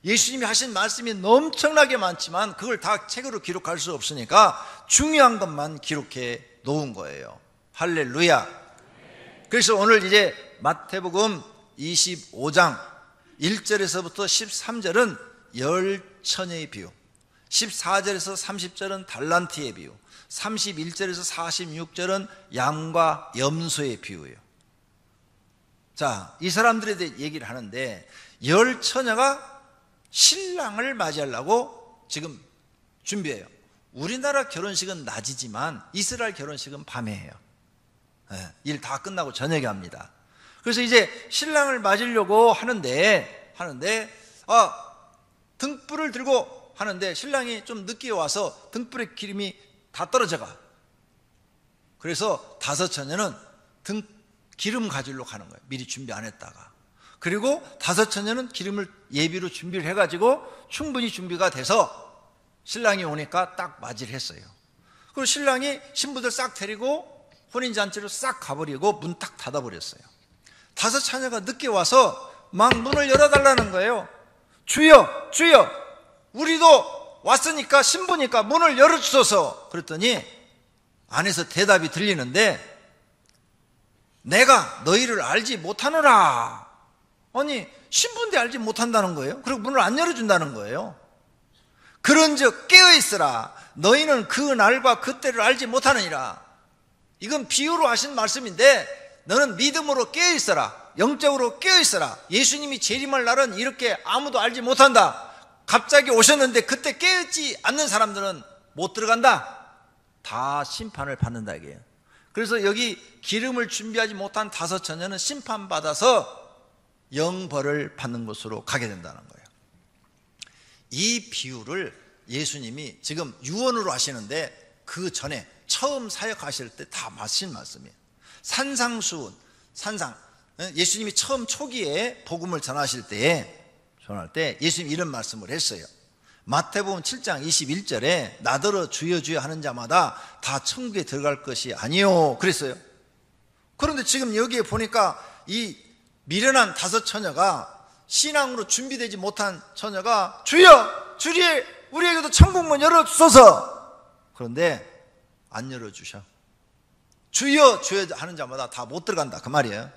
예수님이 하신 말씀이 엄청나게 많지만 그걸 다 책으로 기록할 수 없으니까 중요한 것만 기록해 놓은 거예요. 할렐루야. 그래서 오늘 이제 마태복음 25장 1절에서부터 13절은 열처녀의 비유, 14절에서 30절은 달란트의 비유, 31절에서 46절은 양과 염소의 비유예요. 자, 이 사람들에 대해 얘기를 하는데 열처녀가 신랑을 맞이하려고 지금 준비해요. 우리나라 결혼식은 낮이지만 이스라엘 결혼식은 밤에 해요. 일 다 끝나고 저녁에 합니다. 그래서 이제 신랑을 맞으려고 하는데 등불을 들고 하는데 신랑이 좀 늦게 와서 등불의 기름이 다 떨어져가. 그래서 다섯 처녀는 기름 가지러 가는 거예요. 미리 준비 안 했다가. 그리고 다섯 처녀는 기름을 예비로 준비를 해가지고 충분히 준비가 돼서 신랑이 오니까 딱 맞이를 했어요. 그리고 신랑이 신부들 싹 데리고 혼인잔치로 싹 가버리고 문 딱 닫아버렸어요. 다섯 처녀가 늦게 와서 막 문을 열어달라는 거예요. 주여, 주여, 우리도 왔으니까 신부니까 문을 열어주소서. 그랬더니 안에서 대답이 들리는데, 내가 너희를 알지 못하노라. 아니, 신부인데 알지 못한다는 거예요. 그리고 문을 안 열어준다는 거예요. 그런즉 깨어있으라. 너희는 그 날과 그 때를 알지 못하느니라. 이건 비유로 하신 말씀인데, 너는 믿음으로 깨어있어라. 영적으로 깨어있어라. 예수님이 재림할 날은 이렇게 아무도 알지 못한다. 갑자기 오셨는데 그때 깨어있지 않는 사람들은 못 들어간다. 다 심판을 받는다 이게요. 그래서 여기 기름을 준비하지 못한 다섯 처녀는 심판받아서 영벌을 받는 곳으로 가게 된다는 거예요. 이 비유를 예수님이 지금 유언으로 하시는데 그 전에 처음 사역하실 때 다 하신 말씀이에요. 산상수훈, 산상. 예수님이 처음 초기에 복음을 전하실 때 예수님이 이런 말씀을 했어요. 마태복음 7장 21절에 나더러 주여 주여 하는 자마다 다 천국에 들어갈 것이 아니요 그랬어요. 그런데 지금 여기에 보니까 이 미련한 다섯 처녀가, 신앙으로 준비되지 못한 처녀가 주여 주리 우리에게도 천국문 열어주소서. 그런데 안 열어주셔. 주여 주여 하는 자마다 다 못 들어간다 그 말이에요.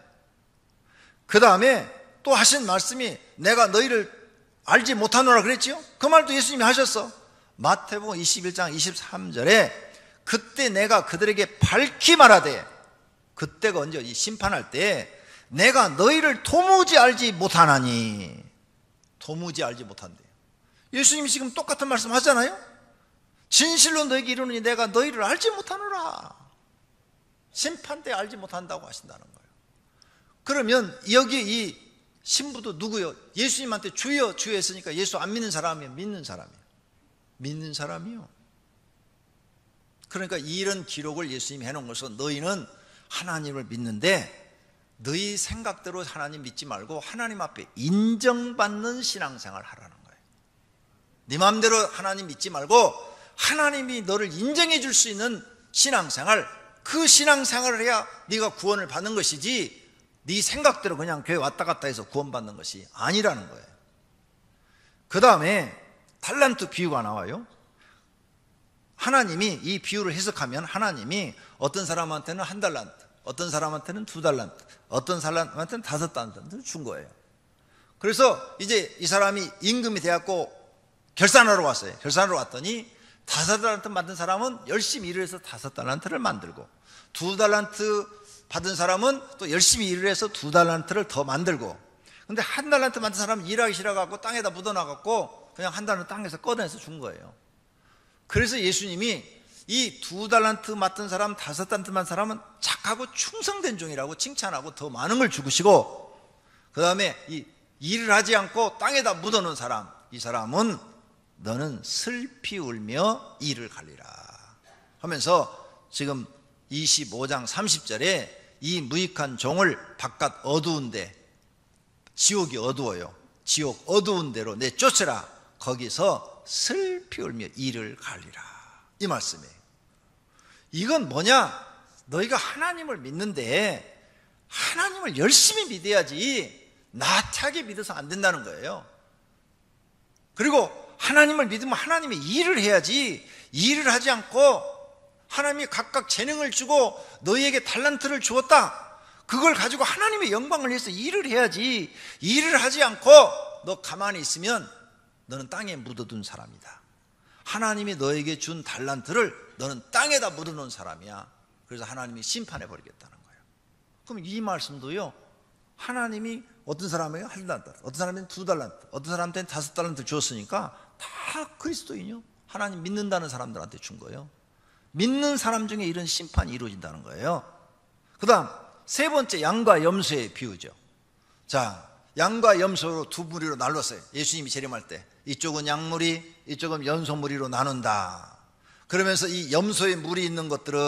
그 다음에 또 하신 말씀이 내가 너희를 알지 못하노라 그랬지요? 그 말도 예수님이 하셨어. 마태복음 21장 23절에 그때 내가 그들에게 밝히 말하되, 그때가 언제? 이 심판할 때 내가 너희를 도무지 알지 못하나니. 도무지 알지 못한대요. 예수님이 지금 똑같은 말씀 하잖아요. 진실로 너에게 이르노니 내가 너희를 알지 못하노라. 심판 때 알지 못한다고 하신다는 거예요. 그러면 여기 이 신부도 누구요? 예수님한테 주여 주여 했으니까 예수 안 믿는 사람이에요? 믿는 사람이에요? 믿는 사람이요. 그러니까 이런 기록을 예수님이 해놓은 것은 너희는 하나님을 믿는데 너희 생각대로 하나님 믿지 말고 하나님 앞에 인정받는 신앙생활 하라는 거예요. 네 마음대로 하나님 믿지 말고 하나님이 너를 인정해 줄 수 있는 신앙생활, 그 신앙생활을 해야 네가 구원을 받는 것이지 네 생각대로 그냥 교회 왔다 갔다 해서 구원받는 것이 아니라는 거예요. 그 다음에 달란트 비유가 나와요. 하나님이 이 비유를 해석하면 하나님이 어떤 사람한테는 1달란트, 어떤 사람한테는 2달란트, 어떤 사람한테는 5달란트를 준 거예요. 그래서 이제 이 사람이 임금이 돼갖고 결산하러 왔어요. 결산하러 왔더니 5달란트 받은 사람은 열심히 일을 해서 5달란트를 만들고, 2달란트 받은 사람은 또 열심히 일을 해서 2달란트를 더 만들고, 근데 1달란트 받은 사람은 일하기 싫어갖고 땅에다 묻어놔갖고 그냥 1달란트 땅에서 꺼내서 준 거예요. 그래서 예수님이 이 2달란트 맡은 사람, 5달란트 맡은 사람은 착하고 충성된 종이라고 칭찬하고 더 많은 걸 주시고, 그 다음에 이 일을 하지 않고 땅에다 묻어놓은 사람, 이 사람은 너는 슬피 울며 이를 갈리라 하면서 지금 25장 30절에 이 무익한 종을 바깥 어두운데, 지옥이 어두워요. 지옥 어두운 데로 내쫓으라. 거기서 슬피 울며 이를 갈리라. 이 말씀이에요. 이건 뭐냐? 너희가 하나님을 믿는데 하나님을 열심히 믿어야지 나태하게 믿어서 안 된다는 거예요. 그리고 하나님을 믿으면 하나님의 일을 해야지, 일을 하지 않고 하나님이 각각 재능을 주고 너희에게 달란트를 주었다, 그걸 가지고 하나님의 영광을 위해서 일을 해야지, 일을 하지 않고 너 가만히 있으면 너는 땅에 묻어둔 사람이다. 하나님이 너에게 준 달란트를 너는 땅에다 묻어놓은 사람이야. 그래서 하나님이 심판해 버리겠다는 거예요. 그럼 이 말씀도요, 하나님이 어떤 사람에게 1달란트, 어떤 사람에게는 2달란트, 어떤 사람한테는 5달란트 주었으니까 다 그리스도인이요, 하나님 믿는다는 사람들한테 준 거예요. 믿는 사람 중에 이런 심판이 이루어진다는 거예요. 그 다음 세 번째, 양과 염소의 비유죠. 자, 양과 염소로 두 무리로 나눴어요. 예수님이 재림할 때 이쪽은 양무리, 이쪽은 염소 무리로 나눈다. 그러면서 이 염소의 무리 있는 것들은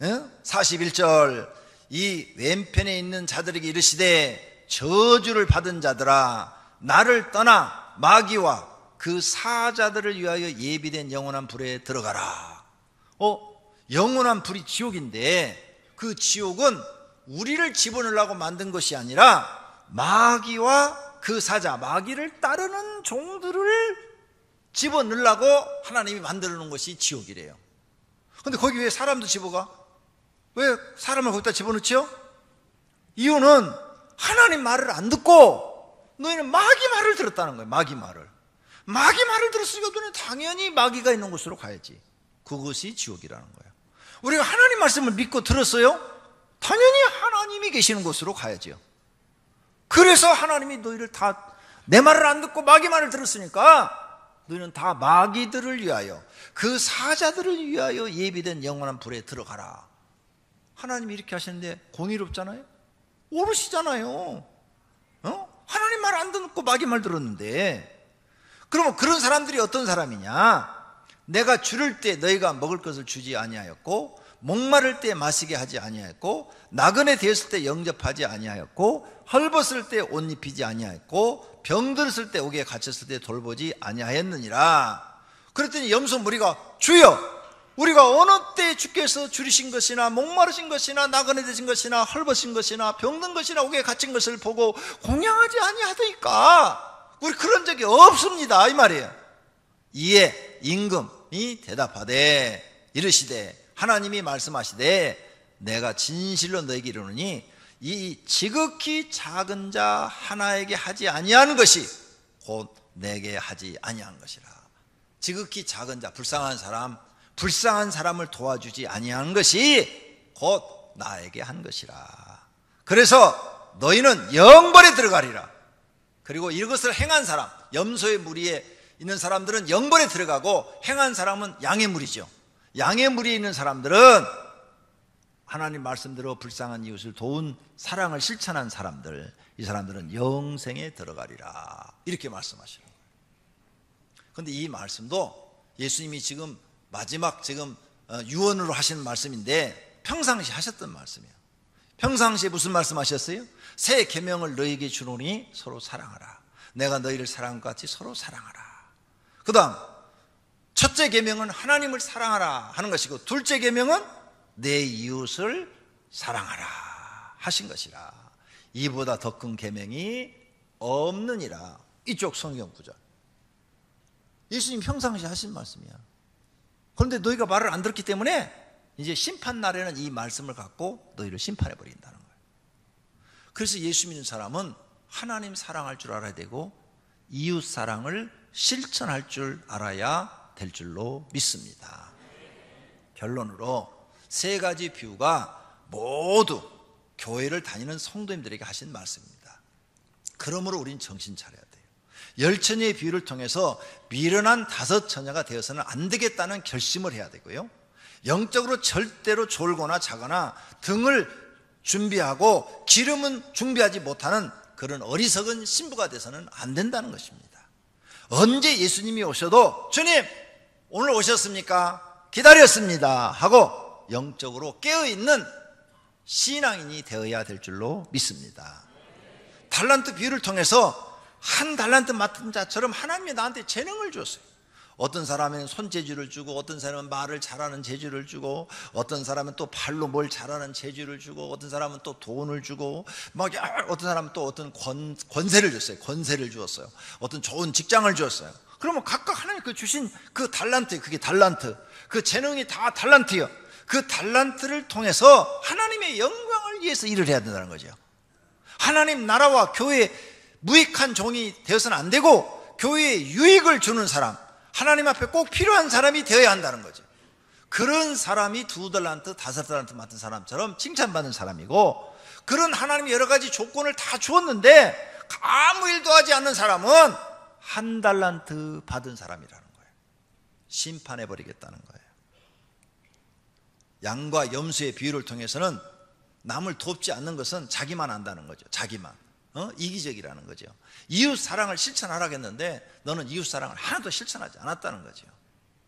41절 이 왼편에 있는 자들에게 이르시되 저주를 받은 자들아 나를 떠나 마귀와 그 사자들을 위하여 예비된 영원한 불에 들어가라. 영원한 불이 지옥인데 그 지옥은 우리를 집어넣으려고 만든 것이 아니라 마귀와 그 사자, 마귀를 따르는 종들을 집어넣으려고 하나님이 만들어 놓은 것이 지옥이래요. 근데 거기 왜 사람도 집어가? 왜 사람을 거기다 집어넣죠? 이유는 하나님 말을 안 듣고 너희는 마귀 말을 들었다는 거예요. 마귀 말을 들었으니까 너희는 당연히 마귀가 있는 곳으로 가야지. 그것이 지옥이라는 거예요. 우리가 하나님 말씀을 믿고 들었어요? 당연히 하나님이 계시는 곳으로 가야죠. 그래서 하나님이 너희를 다 내 말을 안 듣고 마귀 말을 들었으니까 너희는 다 마귀들을 위하여 그 사자들을 위하여 예비된 영원한 불에 들어가라. 하나님이 이렇게 하시는데 공의롭잖아요? 옳으시잖아요. 하나님 말 안 듣고 마귀 말 들었는데, 그러면 그런 사람들이 어떤 사람이냐? 내가 줄을 때 너희가 먹을 것을 주지 아니하였고, 목마를 때 마시게 하지 아니하였고, 나그네 되었을 때 영접하지 아니하였고, 헐벗을 때 옷 입히지 아니하였고, 병들었을 때 옥에 갇혔을 때 돌보지 아니하였느니라. 그랬더니 염소 무리가 주여 우리가 어느 때 주께서 줄이신 것이나 목마르신 것이나 나그네 되신 것이나 헐벗은 것이나 병든 것이나 옥에 갇힌 것을 보고 공양하지 아니하더이까. 우리 그런 적이 없습니다 이 말이에요. 이에 임금이 대답하되 이르시되 하나님이 말씀하시되 내가 진실로 너에게 이르노니 이 지극히 작은 자 하나에게 하지 아니한 것이 곧 내게 하지 아니한 것이라. 지극히 작은 자, 불쌍한 사람을 도와주지 아니한 것이 곧 나에게 한 것이라. 그래서 너희는 영벌에 들어가리라. 그리고 이것을 행한 사람, 염소의 무리에 있는 사람들은 영벌에 들어가고 행한 사람은 양의 무리죠. 양의 무리에 있는 사람들은 하나님 말씀대로 불쌍한 이웃을 도운 사랑을 실천한 사람들, 이 사람들은 영생에 들어가리라. 이렇게 말씀하시는 거예요. 그런데 이 말씀도 예수님이 지금 마지막 유언으로 하시는 말씀인데 평상시 하셨던 말씀이에요. 평상시에 무슨 말씀하셨어요? 새 계명을 너희에게 주노니 서로 사랑하라. 내가 너희를 사랑한 것 같이 서로 사랑하라. 그 다음 첫째 계명은 하나님을 사랑하라 하는 것이고, 둘째 계명은 내 이웃을 사랑하라 하신 것이라. 이보다 더 큰 계명이 없느니라. 이쪽 성경 구절 예수님 평상시 하신 말씀이야. 그런데 너희가 말을 안 들었기 때문에 이제 심판 날에는 이 말씀을 갖고 너희를 심판해 버린다는 거예요. 그래서 예수 믿는 사람은 하나님 사랑할 줄 알아야 되고 이웃 사랑을 실천할 줄 알아야 될 줄로 믿습니다. 결론으로 세 가지 비유가 모두 교회를 다니는 성도님들에게 하신 말씀입니다. 그러므로 우린 정신 차려야 돼요. 열처녀의 비유를 통해서 미련한 다섯 처녀가 되어서는 안 되겠다는 결심을 해야 되고요, 영적으로 절대로 졸거나 자거나 등을 준비하고 기름은 준비하지 못하는 그런 어리석은 신부가 돼서는 안 된다는 것입니다. 언제 예수님이 오셔도 주님 오늘 오셨습니까? 기다렸습니다 하고 영적으로 깨어있는 신앙인이 되어야 될 줄로 믿습니다. 달란트 비유를 통해서 한 달란트 맡은 자처럼 하나님이 나한테 재능을 줬어요. 어떤 사람은 손재주를 주고, 어떤 사람은 말을 잘하는 재주를 주고, 어떤 사람은 또 발로 뭘 잘하는 재주를 주고, 어떤 사람은 또 돈을 주고, 어떤 사람은 또 어떤 권세를 줬어요. 권세를 주었어요. 어떤 좋은 직장을 주었어요. 그러면 각각 하나님 그 주신 그 달란트, 그게 달란트, 그 재능이 다 달란트예요. 그 달란트를 통해서 하나님의 영광을 위해서 일을 해야 된다는 거죠. 하나님 나라와 교회에 무익한 종이 되어서는 안 되고 교회에 유익을 주는 사람, 하나님 앞에 꼭 필요한 사람이 되어야 한다는 거죠. 그런 사람이 2달란트, 5달란트 맡은 사람처럼 칭찬받는 사람이고, 그런 하나님이 여러 가지 조건을 다 주었는데 아무 일도 하지 않는 사람은 1달란트 받은 사람이라는 거예요. 심판해버리겠다는 거예요. 양과 염소의 비유를 통해서는 남을 돕지 않는 것은 자기만 안다는 거죠. 자기만. 이기적이라는 거죠. 이웃 사랑을 실천하라겠는데 너는 이웃 사랑을 하나도 실천하지 않았다는 거죠.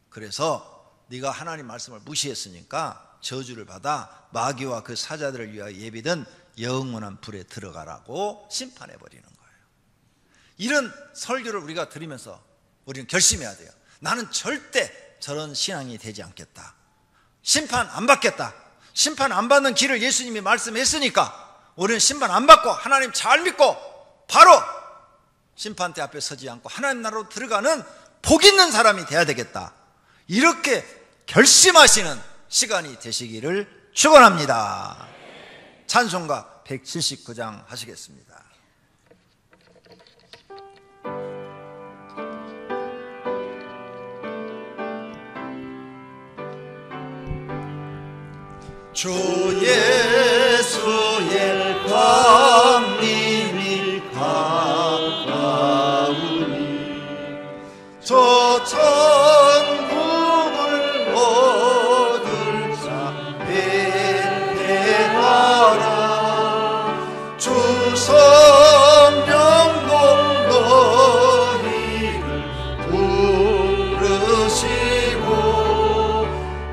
그래서 네가 하나님 말씀을 무시했으니까 저주를 받아 마귀와 그 사자들을 위하여 예비된 영원한 불에 들어가라고 심판해버리는 거예요. 이런 설교를 우리가 들으면서 우리는 결심해야 돼요. 나는 절대 저런 신앙이 되지 않겠다. 심판 안 받겠다. 심판 안 받는 길을 예수님이 말씀했으니까 우리는 심판 안 받고 하나님 잘 믿고 바로 심판대 앞에 서지 않고 하나님 나라로 들어가는 복 있는 사람이 돼야 되겠다. 이렇게 결심하시는 시간이 되시기를 축원합니다. 찬송가 179장 하시겠습니다. 주 예수의 강림이 가까우니 저 천국을 얻을 자 회개하라. 주 성령도 너희를 부르시고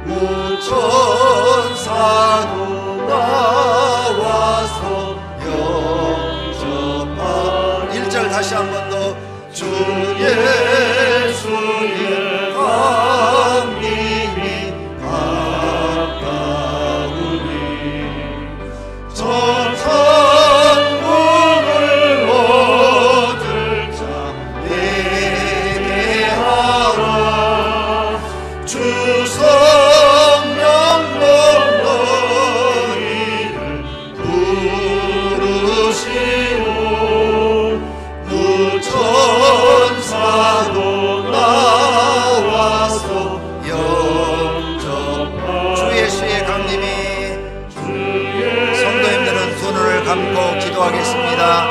무천사도 나와서 영접하. 1절 다시 한 번 더. 주 예수의 강림이 가까우니 저 천국을 얻을 자 회개하라. 주 성령도 너희를 부르시고 무천사도 나와서 영접하. 주 예수의 강림이. 성도님들은 두 눈을 감고 기도하겠습니다.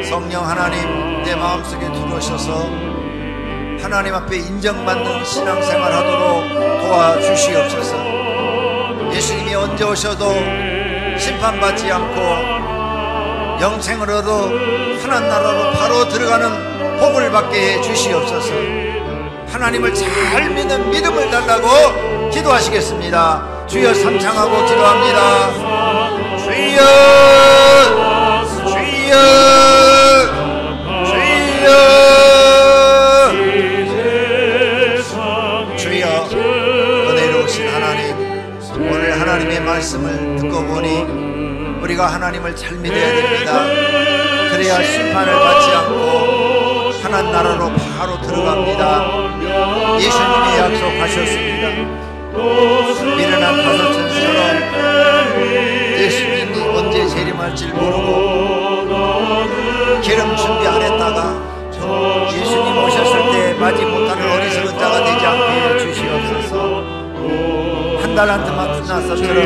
성령 하나님, 내 마음속에 들어오셔서 하나님 앞에 인정받는 신앙생활 하도록 도와주시옵소서. 예수님이 언제 오셔도 심판받지 않고 영생을 얻어 하나님 나라로 바로 들어가는 복을 받게 해 주시옵소서. 하나님을 잘 믿는 믿음을 달라고 기도하시겠습니다. 주여 삼창하고 기도합니다. 주여 주여 주여 주여. 은혜로우신 하나님, 오늘 하나님의 말씀을 듣고 보니 우리가 하나님을 잘 믿어야 됩니다. 그래야 심판을 받지 않고 하나님 나라로 바로 들어갑니다. 예수님이 약속하셨습니다. 미련한 다섯천처럼 예수님이 언제 재림할지 모르고 기름 준비 안 했다가 예수님 오셨을 때 맞이 못하는 어리석은 자가 되지 않게 해 주시옵소서. 한 달란트만 주나서처럼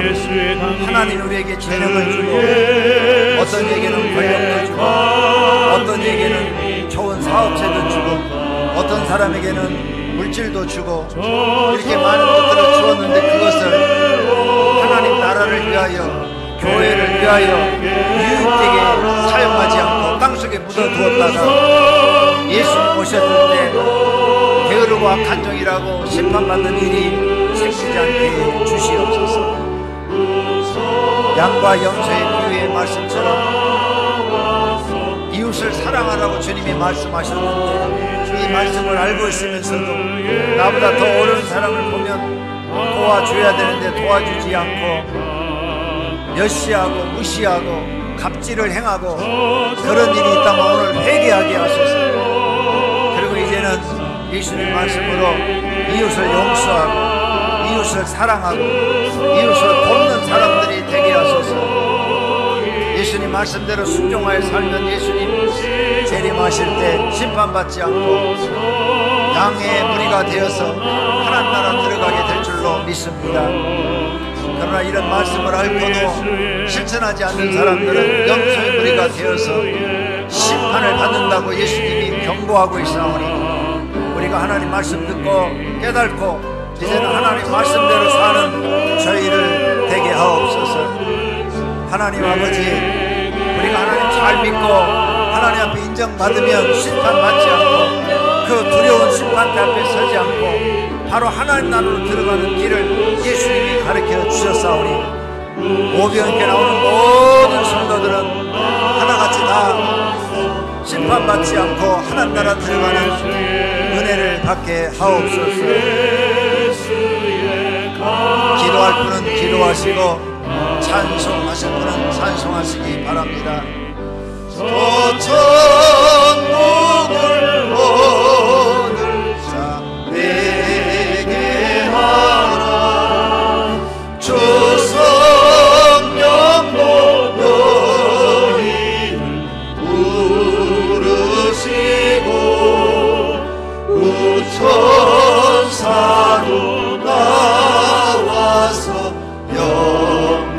하나님 우리에게 재능을 주고 어떤 에게는 권력도 주고 어떤 에게는 좋은 사업체도 주고 어떤 사람에게는 물질도 주고 이렇게 많은 것들을 주었는데 그것을 하나님 나라를 위하여 교회를 위하여 유익되게 사용하지 않고 땅속에 묻어두었다가 예수님 오셨을 때 게으르고 악한 종이라고 심판받는 일이 생기지 않게 해 주시옵소서. 양과 염소의 비유의 말씀처럼 이웃을 사랑하라고 주님이 말씀하셨는데 이 말씀을 알고 있으면서도 나보다 더 어려운 사람을 보면 도와줘야 되는데 도와주지 않고 멸시하고 무시하고 갑질을 행하고 그런 일이 있다면 오늘 회개하게 하소서. 그리고 이제는 예수님 말씀으로 이웃을 용서하고 이웃을 사랑하고 이웃을 돕는 사람들이 되게 하소서. 예수님 말씀대로 순종하여 살면 예수님 재림하실 때 심판받지 않고 양의 무리가 되어서 하나님 나라 들어가게 될 줄로 믿습니다. 그러나 이런 말씀을 알고도 실천하지 않는 사람들은 염소의 무리가 되어서 심판을 받는다고 예수님이 경고하고 있사오니 우리가 하나님 말씀 듣고 깨닫고 이제는 하나님 말씀대로 사는 저희를 되게 하옵소서. 하나님 아버지, 우리가 하나님 잘 믿고 하나님 앞에 인정받으면 심판받지 않고 그 두려운 심판대 앞에 서지 않고 바로 하나님 나라로 들어가는 길을 예수님이 가르쳐 주셨사오니 오병이께 나오는 모든 성도들은 하나같이 다 심판받지 않고 하나님 나라 들어가는 은혜를 받게 하옵소서. 기도할 분은 기도하시고 찬송하실 분은 찬송하시기 바랍니다. 천국을 오늘 자 내게 하라. 주 성령 너희를 부르시고 우천사로 나와서 영접하네.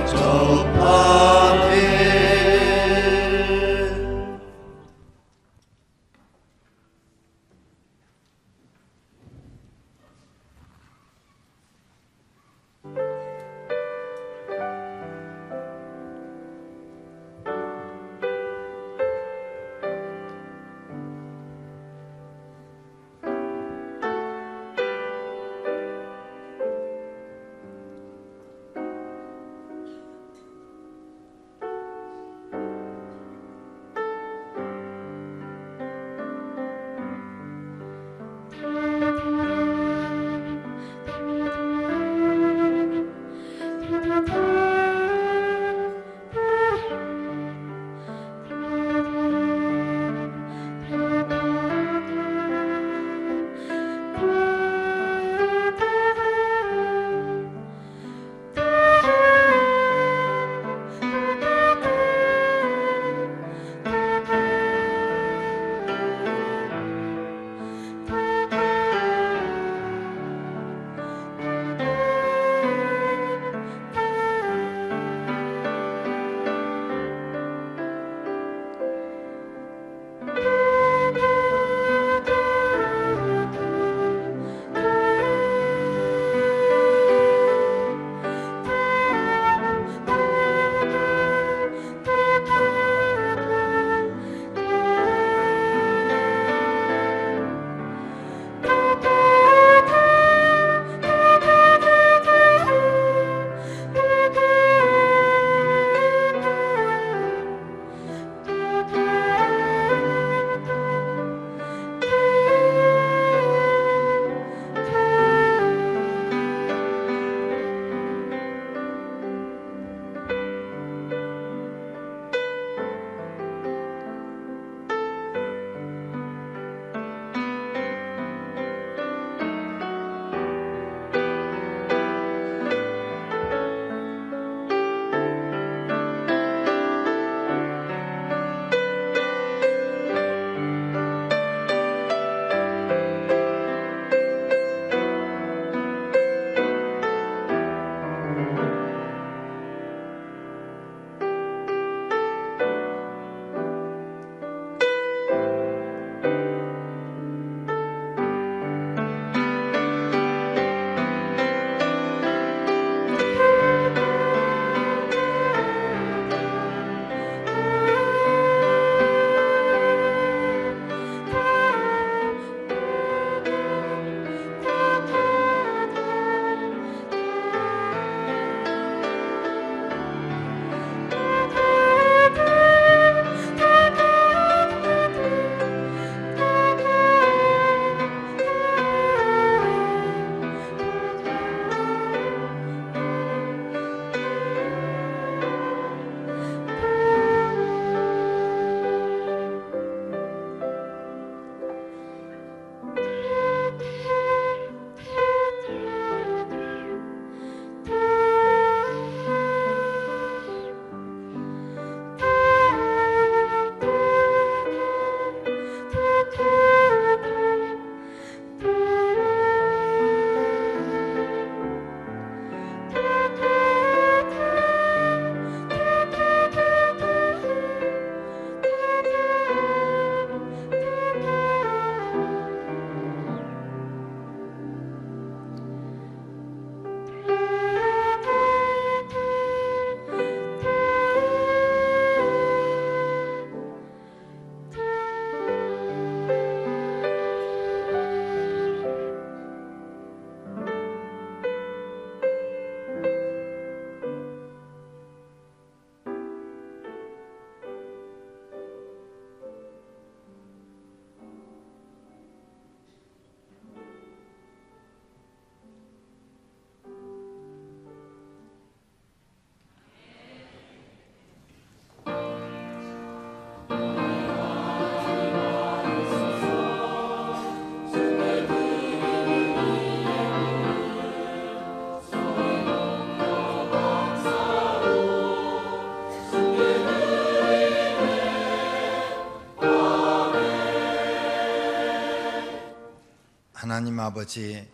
하나님 아버지,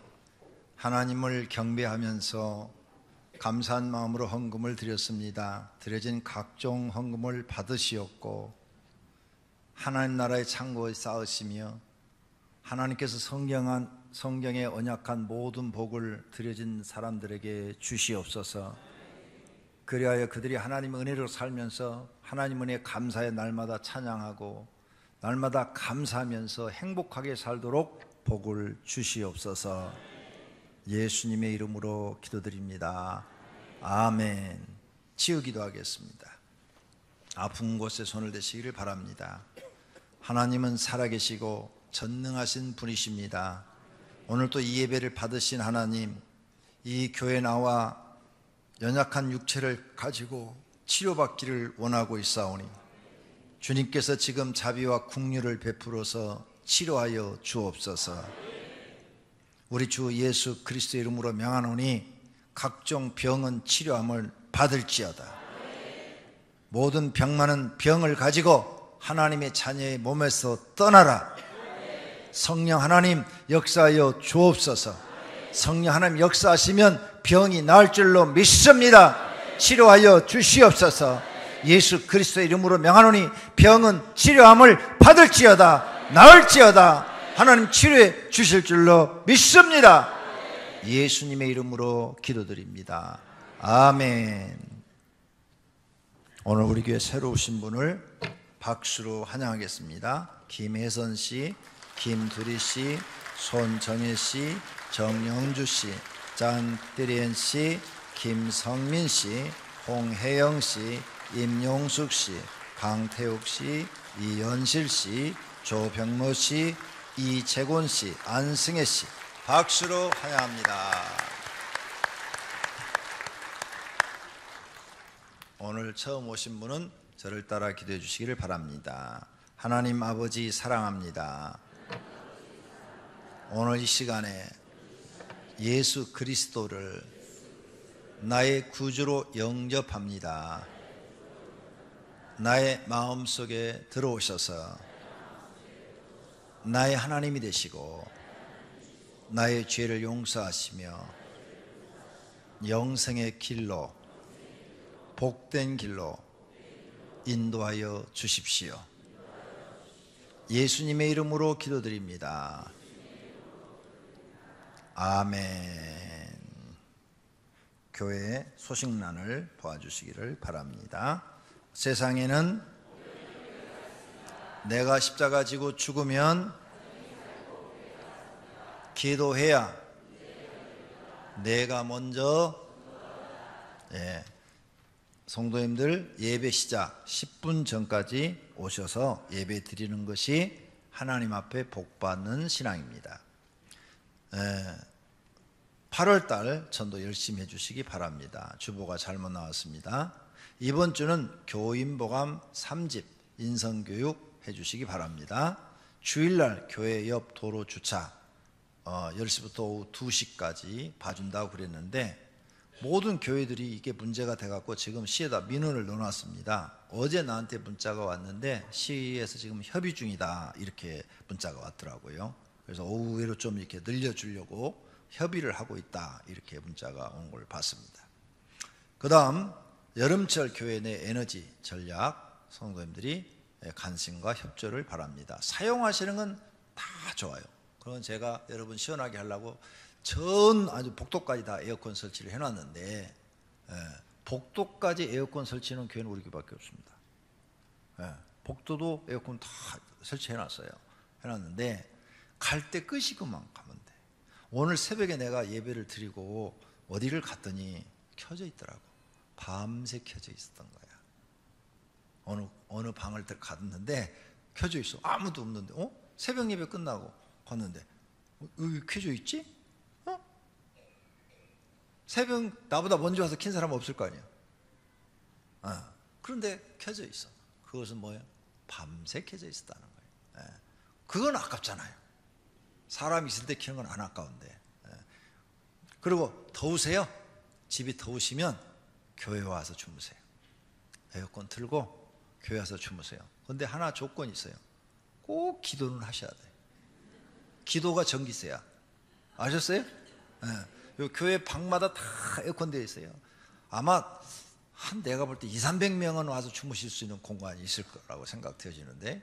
하나님을 경배하면서 감사한 마음으로 헌금을 드렸습니다. 드려진 각종 헌금을 받으시었고 하나님 나라의 창고에 쌓으시며 하나님께서 성경에 언약한 모든 복을 드려진 사람들에게 주시옵소서. 그리하여 그들이 하나님의 은혜로 살면서 하나님 은혜에 감사의 날마다 찬양하고 날마다 감사하면서 행복하게 살도록 복을 주시옵소서. 예수님의 이름으로 기도드립니다. 아멘. 치유기도 하겠습니다. 아픈 곳에 손을 대시기를 바랍니다. 하나님은 살아계시고 전능하신 분이십니다. 오늘 또 이 예배를 받으신 하나님, 이 교회 나와 연약한 육체를 가지고 치료받기를 원하고 있사오니 주님께서 지금 자비와 긍휼을 베풀어서 치료하여 주옵소서. 우리 주 예수 그리스도의 이름으로 명하노니 각종 병은 치료함을 받을지어다. 모든 병만은 병을 가지고 하나님의 자녀의 몸에서 떠나라. 성령 하나님 역사하여 주옵소서. 성령 하나님 역사하시면 병이 나을 줄로 믿습니다. 치료하여 주시옵소서. 예수 그리스도의 이름으로 명하노니 병은 치료함을 받을지어다. 나을지어다. 하나님 치료해 주실 줄로 믿습니다. 예수님의 이름으로 기도드립니다. 아멘. 오늘 우리 교회 새로 오신 분을 박수로 환영하겠습니다. 김혜선 씨, 김두리 씨, 손정혜 씨, 정영주 씨, 장대리엔 씨, 김성민 씨, 홍혜영 씨, 임용숙 씨, 강태욱 씨, 이현실 씨, 조병모 씨, 이재곤 씨, 안승혜 씨, 박수로 환영합니다. 오늘 처음 오신 분은 저를 따라 기도해 주시기를 바랍니다. 하나님 아버지 사랑합니다. 오늘 이 시간에 예수 그리스도를 나의 구주로 영접합니다. 나의 마음속에 들어오셔서 나의 하나님이 되시고 나의 죄를 용서하시며 영생의 길로, 복된 길로 인도하여 주십시오. 예수님의 이름으로 기도드립니다. 아멘. 교회 소식란을 보아주시기를 바랍니다. 세상에는 내가 십자가 지고 죽으면 기도해야 내가 먼저, 성도님들 예배 시작 10분 전까지 오셔서 예배 드리는 것이 하나님 앞에 복받는 신앙입니다. 8월달 전도 열심히 해주시기 바랍니다. 주보가 잘못 나왔습니다. 이번 주는 교인보감 3집 인성교육 해주시기 바랍니다. 주일날 교회 옆 도로 주차 10시부터 오후 2시까지 봐준다고 그랬는데 모든 교회들이 이게 문제가 돼갖고 지금 시에다 민원을 넣어놨습니다. 어제 나한테 문자가 왔는데 시에서 지금 협의 중이다 이렇게 문자가 왔더라고요. 그래서 오후에로 좀 이렇게 늘려주려고 협의를 하고 있다 이렇게 문자가 온 걸 봤습니다. 그 다음 여름철 교회 내 에너지 전략 성도님들이 관심과 협조를 바랍니다. 사용하시는 건 다 좋아요. 그건 제가 여러분 시원하게 하려고 전 아주 복도까지 다 에어컨 설치를 해놨는데 복도까지 에어컨 설치는 교회는 우리 교회밖에 없습니다. 복도도 에어컨 다 설치해놨어요. 해놨는데 갈 때 끄시고만 가면 돼. 오늘 새벽에 내가 예배를 드리고 어디를 갔더니 켜져 있더라고. 밤새 켜져 있었던 거야. 어느 방을 갔는데 켜져 있어. 아무도 없는데 새벽 예배 끝나고 갔는데 여기 켜져 있지? 새벽 나보다 먼저 와서 킨 사람 없을 거 아니야. 그런데 켜져 있어. 그것은 뭐예요? 밤새 켜져 있었다는 거예요. 그건 아깝잖아요. 사람 있을 때 켜는 건 안 아까운데. 그리고 더우세요? 집이 더우시면 교회 와서 주무세요. 에어컨 틀고 교회 와서 주무세요. 그런데 하나 조건이 있어요. 꼭 기도는 하셔야 돼요. 기도가 전기세야. 아셨어요? 예. 요 교회 방마다 다 에어컨 되어 있어요. 아마 내가 볼 때 200~300명은 와서 주무실 수 있는 공간이 있을 거라고 생각되어지는데,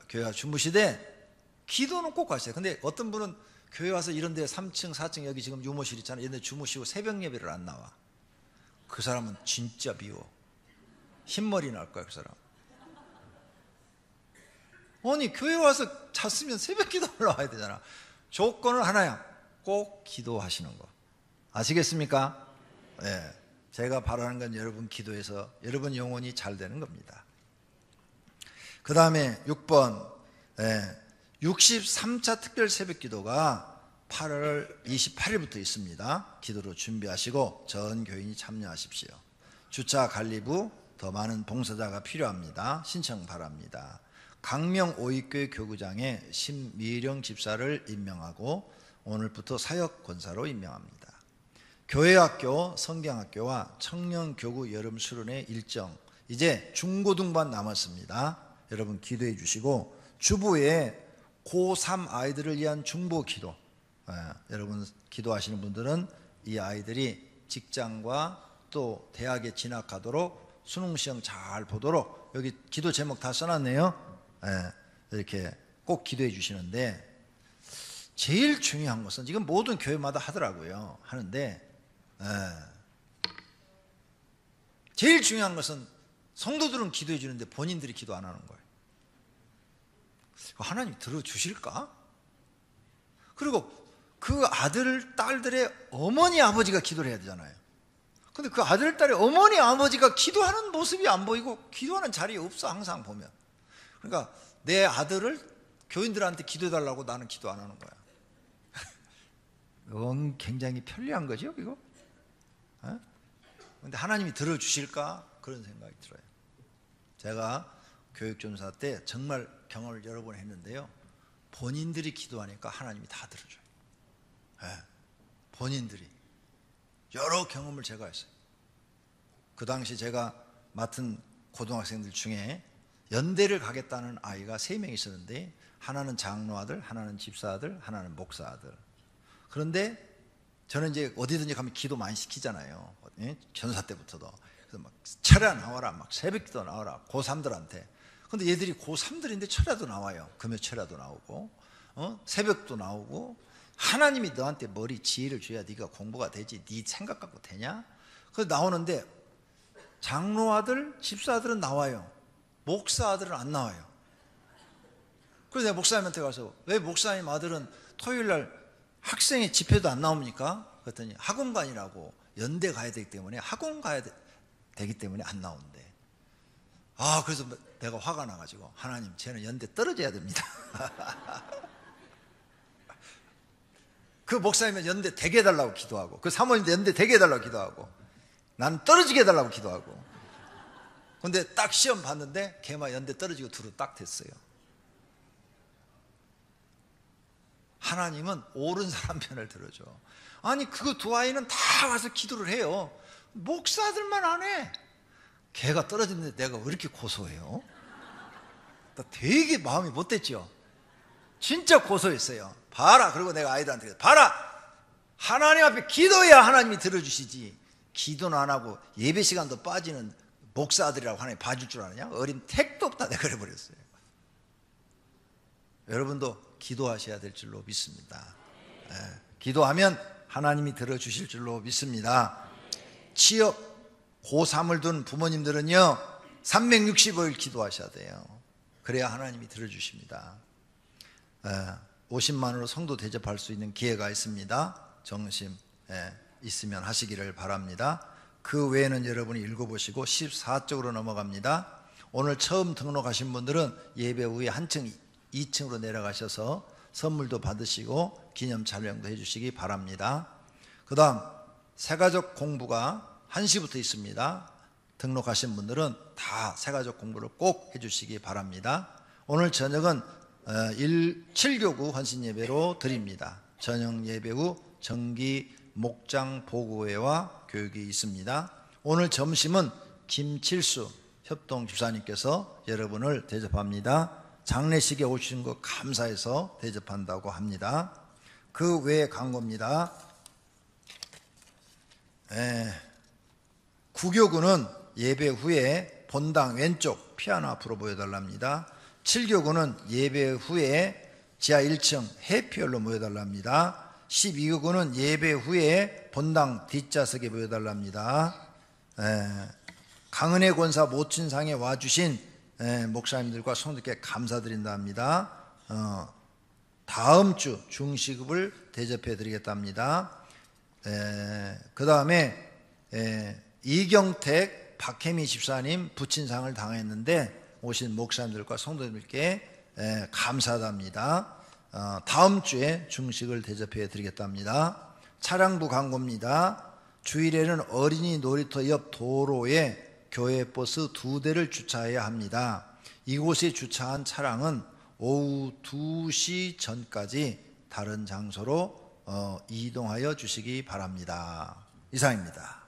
교회 와서 주무시되 기도는 꼭 하세요. 근데 어떤 분은 교회 와서 이런 데 3층 4층 여기 지금 유모실 있잖아요. 이런 데 주무시고 새벽 예배를 안 나와. 그 사람은 진짜 미워. 흰머리 날 거야 그 사람. 아니 교회 와서 잤으면 새벽 기도 올라와야 되잖아. 조건은 하나야. 꼭 기도하시는 거. 아시겠습니까? 네. 제가 바라는 건 여러분 기도해서 여러분 영혼이 잘 되는 겁니다. 그 다음에 6번 63차 특별 새벽 기도가 8월 28일부터 있습니다. 기도로 준비하시고 전 교인이 참여하십시오. 주차 관리부 더 많은 봉사자가 필요합니다. 신청 바랍니다. 강명 오익교회 교구장에 신미령 집사를 임명하고 오늘부터 사역 권사로 임명합니다. 교회학교, 성경학교와 청년교구 여름 수련회 일정 이제 중고등반 남았습니다. 여러분 기도해 주시고 주부에 고3 아이들을 위한 중보 기도, 여러분 기도하시는 분들은 이 아이들이 직장과 또 대학에 진학하도록 수능시험 잘 보도록 여기 기도 제목 다 써놨네요. 이렇게 꼭 기도해 주시는데 제일 중요한 것은 지금 모든 교회마다 하더라고요. 하는데 제일 중요한 것은 성도들은 기도해 주는데 본인들이 기도 안 하는 거예요. 하나님 들어주실까? 그리고 그 아들, 딸들의 어머니, 아버지가 기도를 해야 되잖아요. 근데 그 아들, 딸의 어머니, 아버지가 기도하는 모습이 안 보이고 기도하는 자리에 없어 항상 보면. 그러니까 내 아들을 교인들한테 기도해달라고 나는 기도 안 하는 거야. 이건 굉장히 편리한 거죠 이거? 근데 하나님이 들어주실까? 그런 생각이 들어요. 제가 교육전사 때 정말 경험을 여러 번 했는데요, 본인들이 기도하니까 하나님이 다 들어줘요. 본인들이 여러 경험을 제가 했어요. 그 당시 제가 맡은 고등학생들 중에 연대를 가겠다는 아이가 3명 있었는데 하나는 장로 아들, 하나는 집사 아들, 하나는 목사 아들. 그런데 저는 이제 어디든지 가면 기도 많이 시키잖아요. 전사 때부터도. 그래서 막 철야 나와라, 막 새벽 기도 나와라, 고3들한테. 근데 얘들이 고3들인데 철야도 나와요. 금요 철야도 나오고, 새벽도 나오고. 하나님이 너한테 머리 지혜를 줘야 네가 공부가 되지. 네 생각 갖고 되냐? 그래서 나오는데 장로 아들, 집사 아들은 나와요. 목사 아들은 안 나와요. 그래서 내가 목사님한테 가서 왜 목사님 아들은 토요일 날 학생의 집회도 안 나옵니까? 그랬더니 학원관이라고 연대 가야 되기 때문에 학원 가야 되기 때문에 안 나온대. 그래서 내가 화가 나가지고 하나님 쟤는 연대 떨어져야 됩니다. 그 목사님은 연대 되게 해달라고 기도하고 그 사모님도 연대 되게 해달라고 기도하고 나는 떨어지게 해달라고 기도하고. 근데 딱 시험 봤는데 걔만 연대 떨어지고 두루 딱 됐어요. 하나님은 옳은 사람 편을 들어줘. 아니 그 두 아이는 다 와서 기도를 해요. 목사들만 안 해. 걔가 떨어졌는데 내가 왜 이렇게 고소해요? 나 되게 마음이 못됐죠. 진짜 고소했어요. 봐라. 그리고 내가 아이들한테 봐라, 하나님 앞에 기도해야 하나님이 들어주시지. 기도는 안 하고 예배 시간도 빠지는 목사들이라고 하나님 봐줄 줄 아느냐? 어린 택도 없다 내가 그래버렸어요. 여러분도 기도하셔야 될 줄로 믿습니다. 기도하면 하나님이 들어주실 줄로 믿습니다. 취업 고3을 둔 부모님들은요 365일 기도하셔야 돼요. 그래야 하나님이 들어주십니다. 50만으로 성도 대접할 수 있는 기회가 있습니다. 정심 있으면 하시기를 바랍니다. 그 외에는 여러분이 읽어보시고 14쪽으로 넘어갑니다. 오늘 처음 등록하신 분들은 예배 후에 한층 2층으로 내려가셔서 선물도 받으시고 기념 촬영도 해주시기 바랍니다. 그 다음 새가족 공부가 1시부터 있습니다. 등록하신 분들은 다 새가족 공부를 꼭 해주시기 바랍니다. 오늘 저녁은 7교구 헌신예배로 드립니다. 저녁 예배 후 정기 목장 보고회와 교육이 있습니다. 오늘 점심은 김칠수 협동 집사님께서 여러분을 대접합니다. 장례식에 오신 것 감사해서 대접한다고 합니다. 그 외에 광고입니다. 구교구는 예배 후에 본당 왼쪽 피아노 앞으로 모여달랍니다. 7교구는 예배 후에 지하 1층 해피홀로 모여달랍니다. 12교구는 예배 후에 본당 뒷좌석에 모여달랍니다. 강은혜 권사 모친상에 와주신 목사님들과 성도께 감사드린답니다. 다음 주 중시급을 대접해 드리겠답니다. 그 다음에 이경택 박혜미 집사님 부친상을 당했는데 오신 목사님들과 성도님들께 감사합니다. 다음 주에 중식을 대접해 드리겠답니다. 차량부 광고입니다. 주일에는 어린이 놀이터 옆 도로에 교회 버스 2대를 주차해야 합니다. 이곳에 주차한 차량은 오후 2시 전까지 다른 장소로 이동하여 주시기 바랍니다. 이상입니다.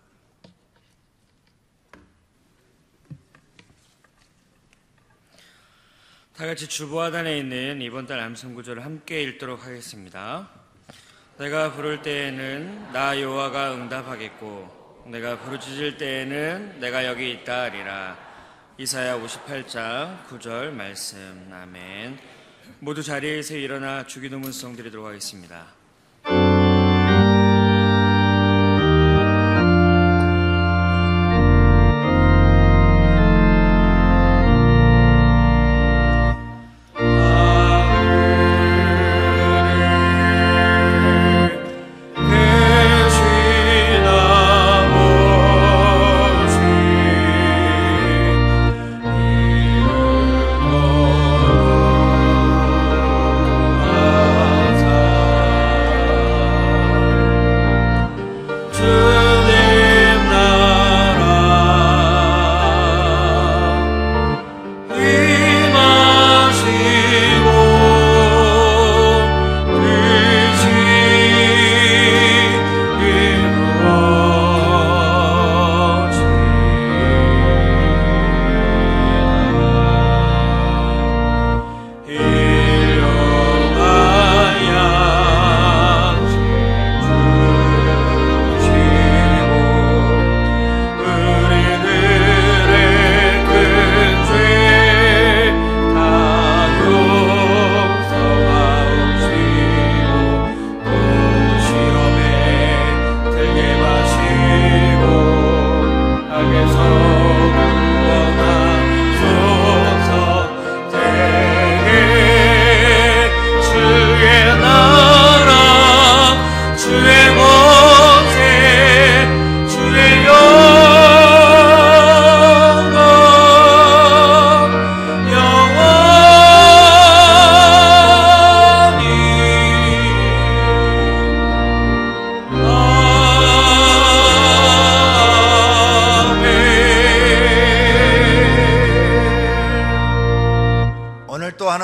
다 같이 주보하단에 있는 이번 달 암송 구절을 함께 읽도록 하겠습니다. 내가 부를 때에는 나 여호와가 응답하겠고 내가 부르짖을 때에는 내가 여기 있다 하리라. 이사야 58장 9절 말씀. 아멘. 모두 자리에서 일어나 주기도문송 드리도록 하겠습니다.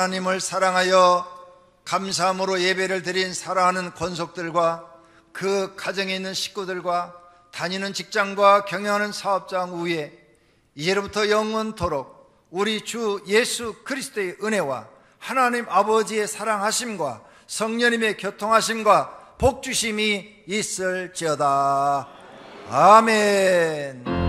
하나님을 사랑하여 감사함으로 예배를 드린 사랑하는 권속들과 그 가정에 있는 식구들과 다니는 직장과 경영하는 사업장 위에 이제로부터 영원토록 우리 주 예수 그리스도의 은혜와 하나님 아버지의 사랑하심과 성령님의 교통하심과 복주심이 있을지어다. 아멘.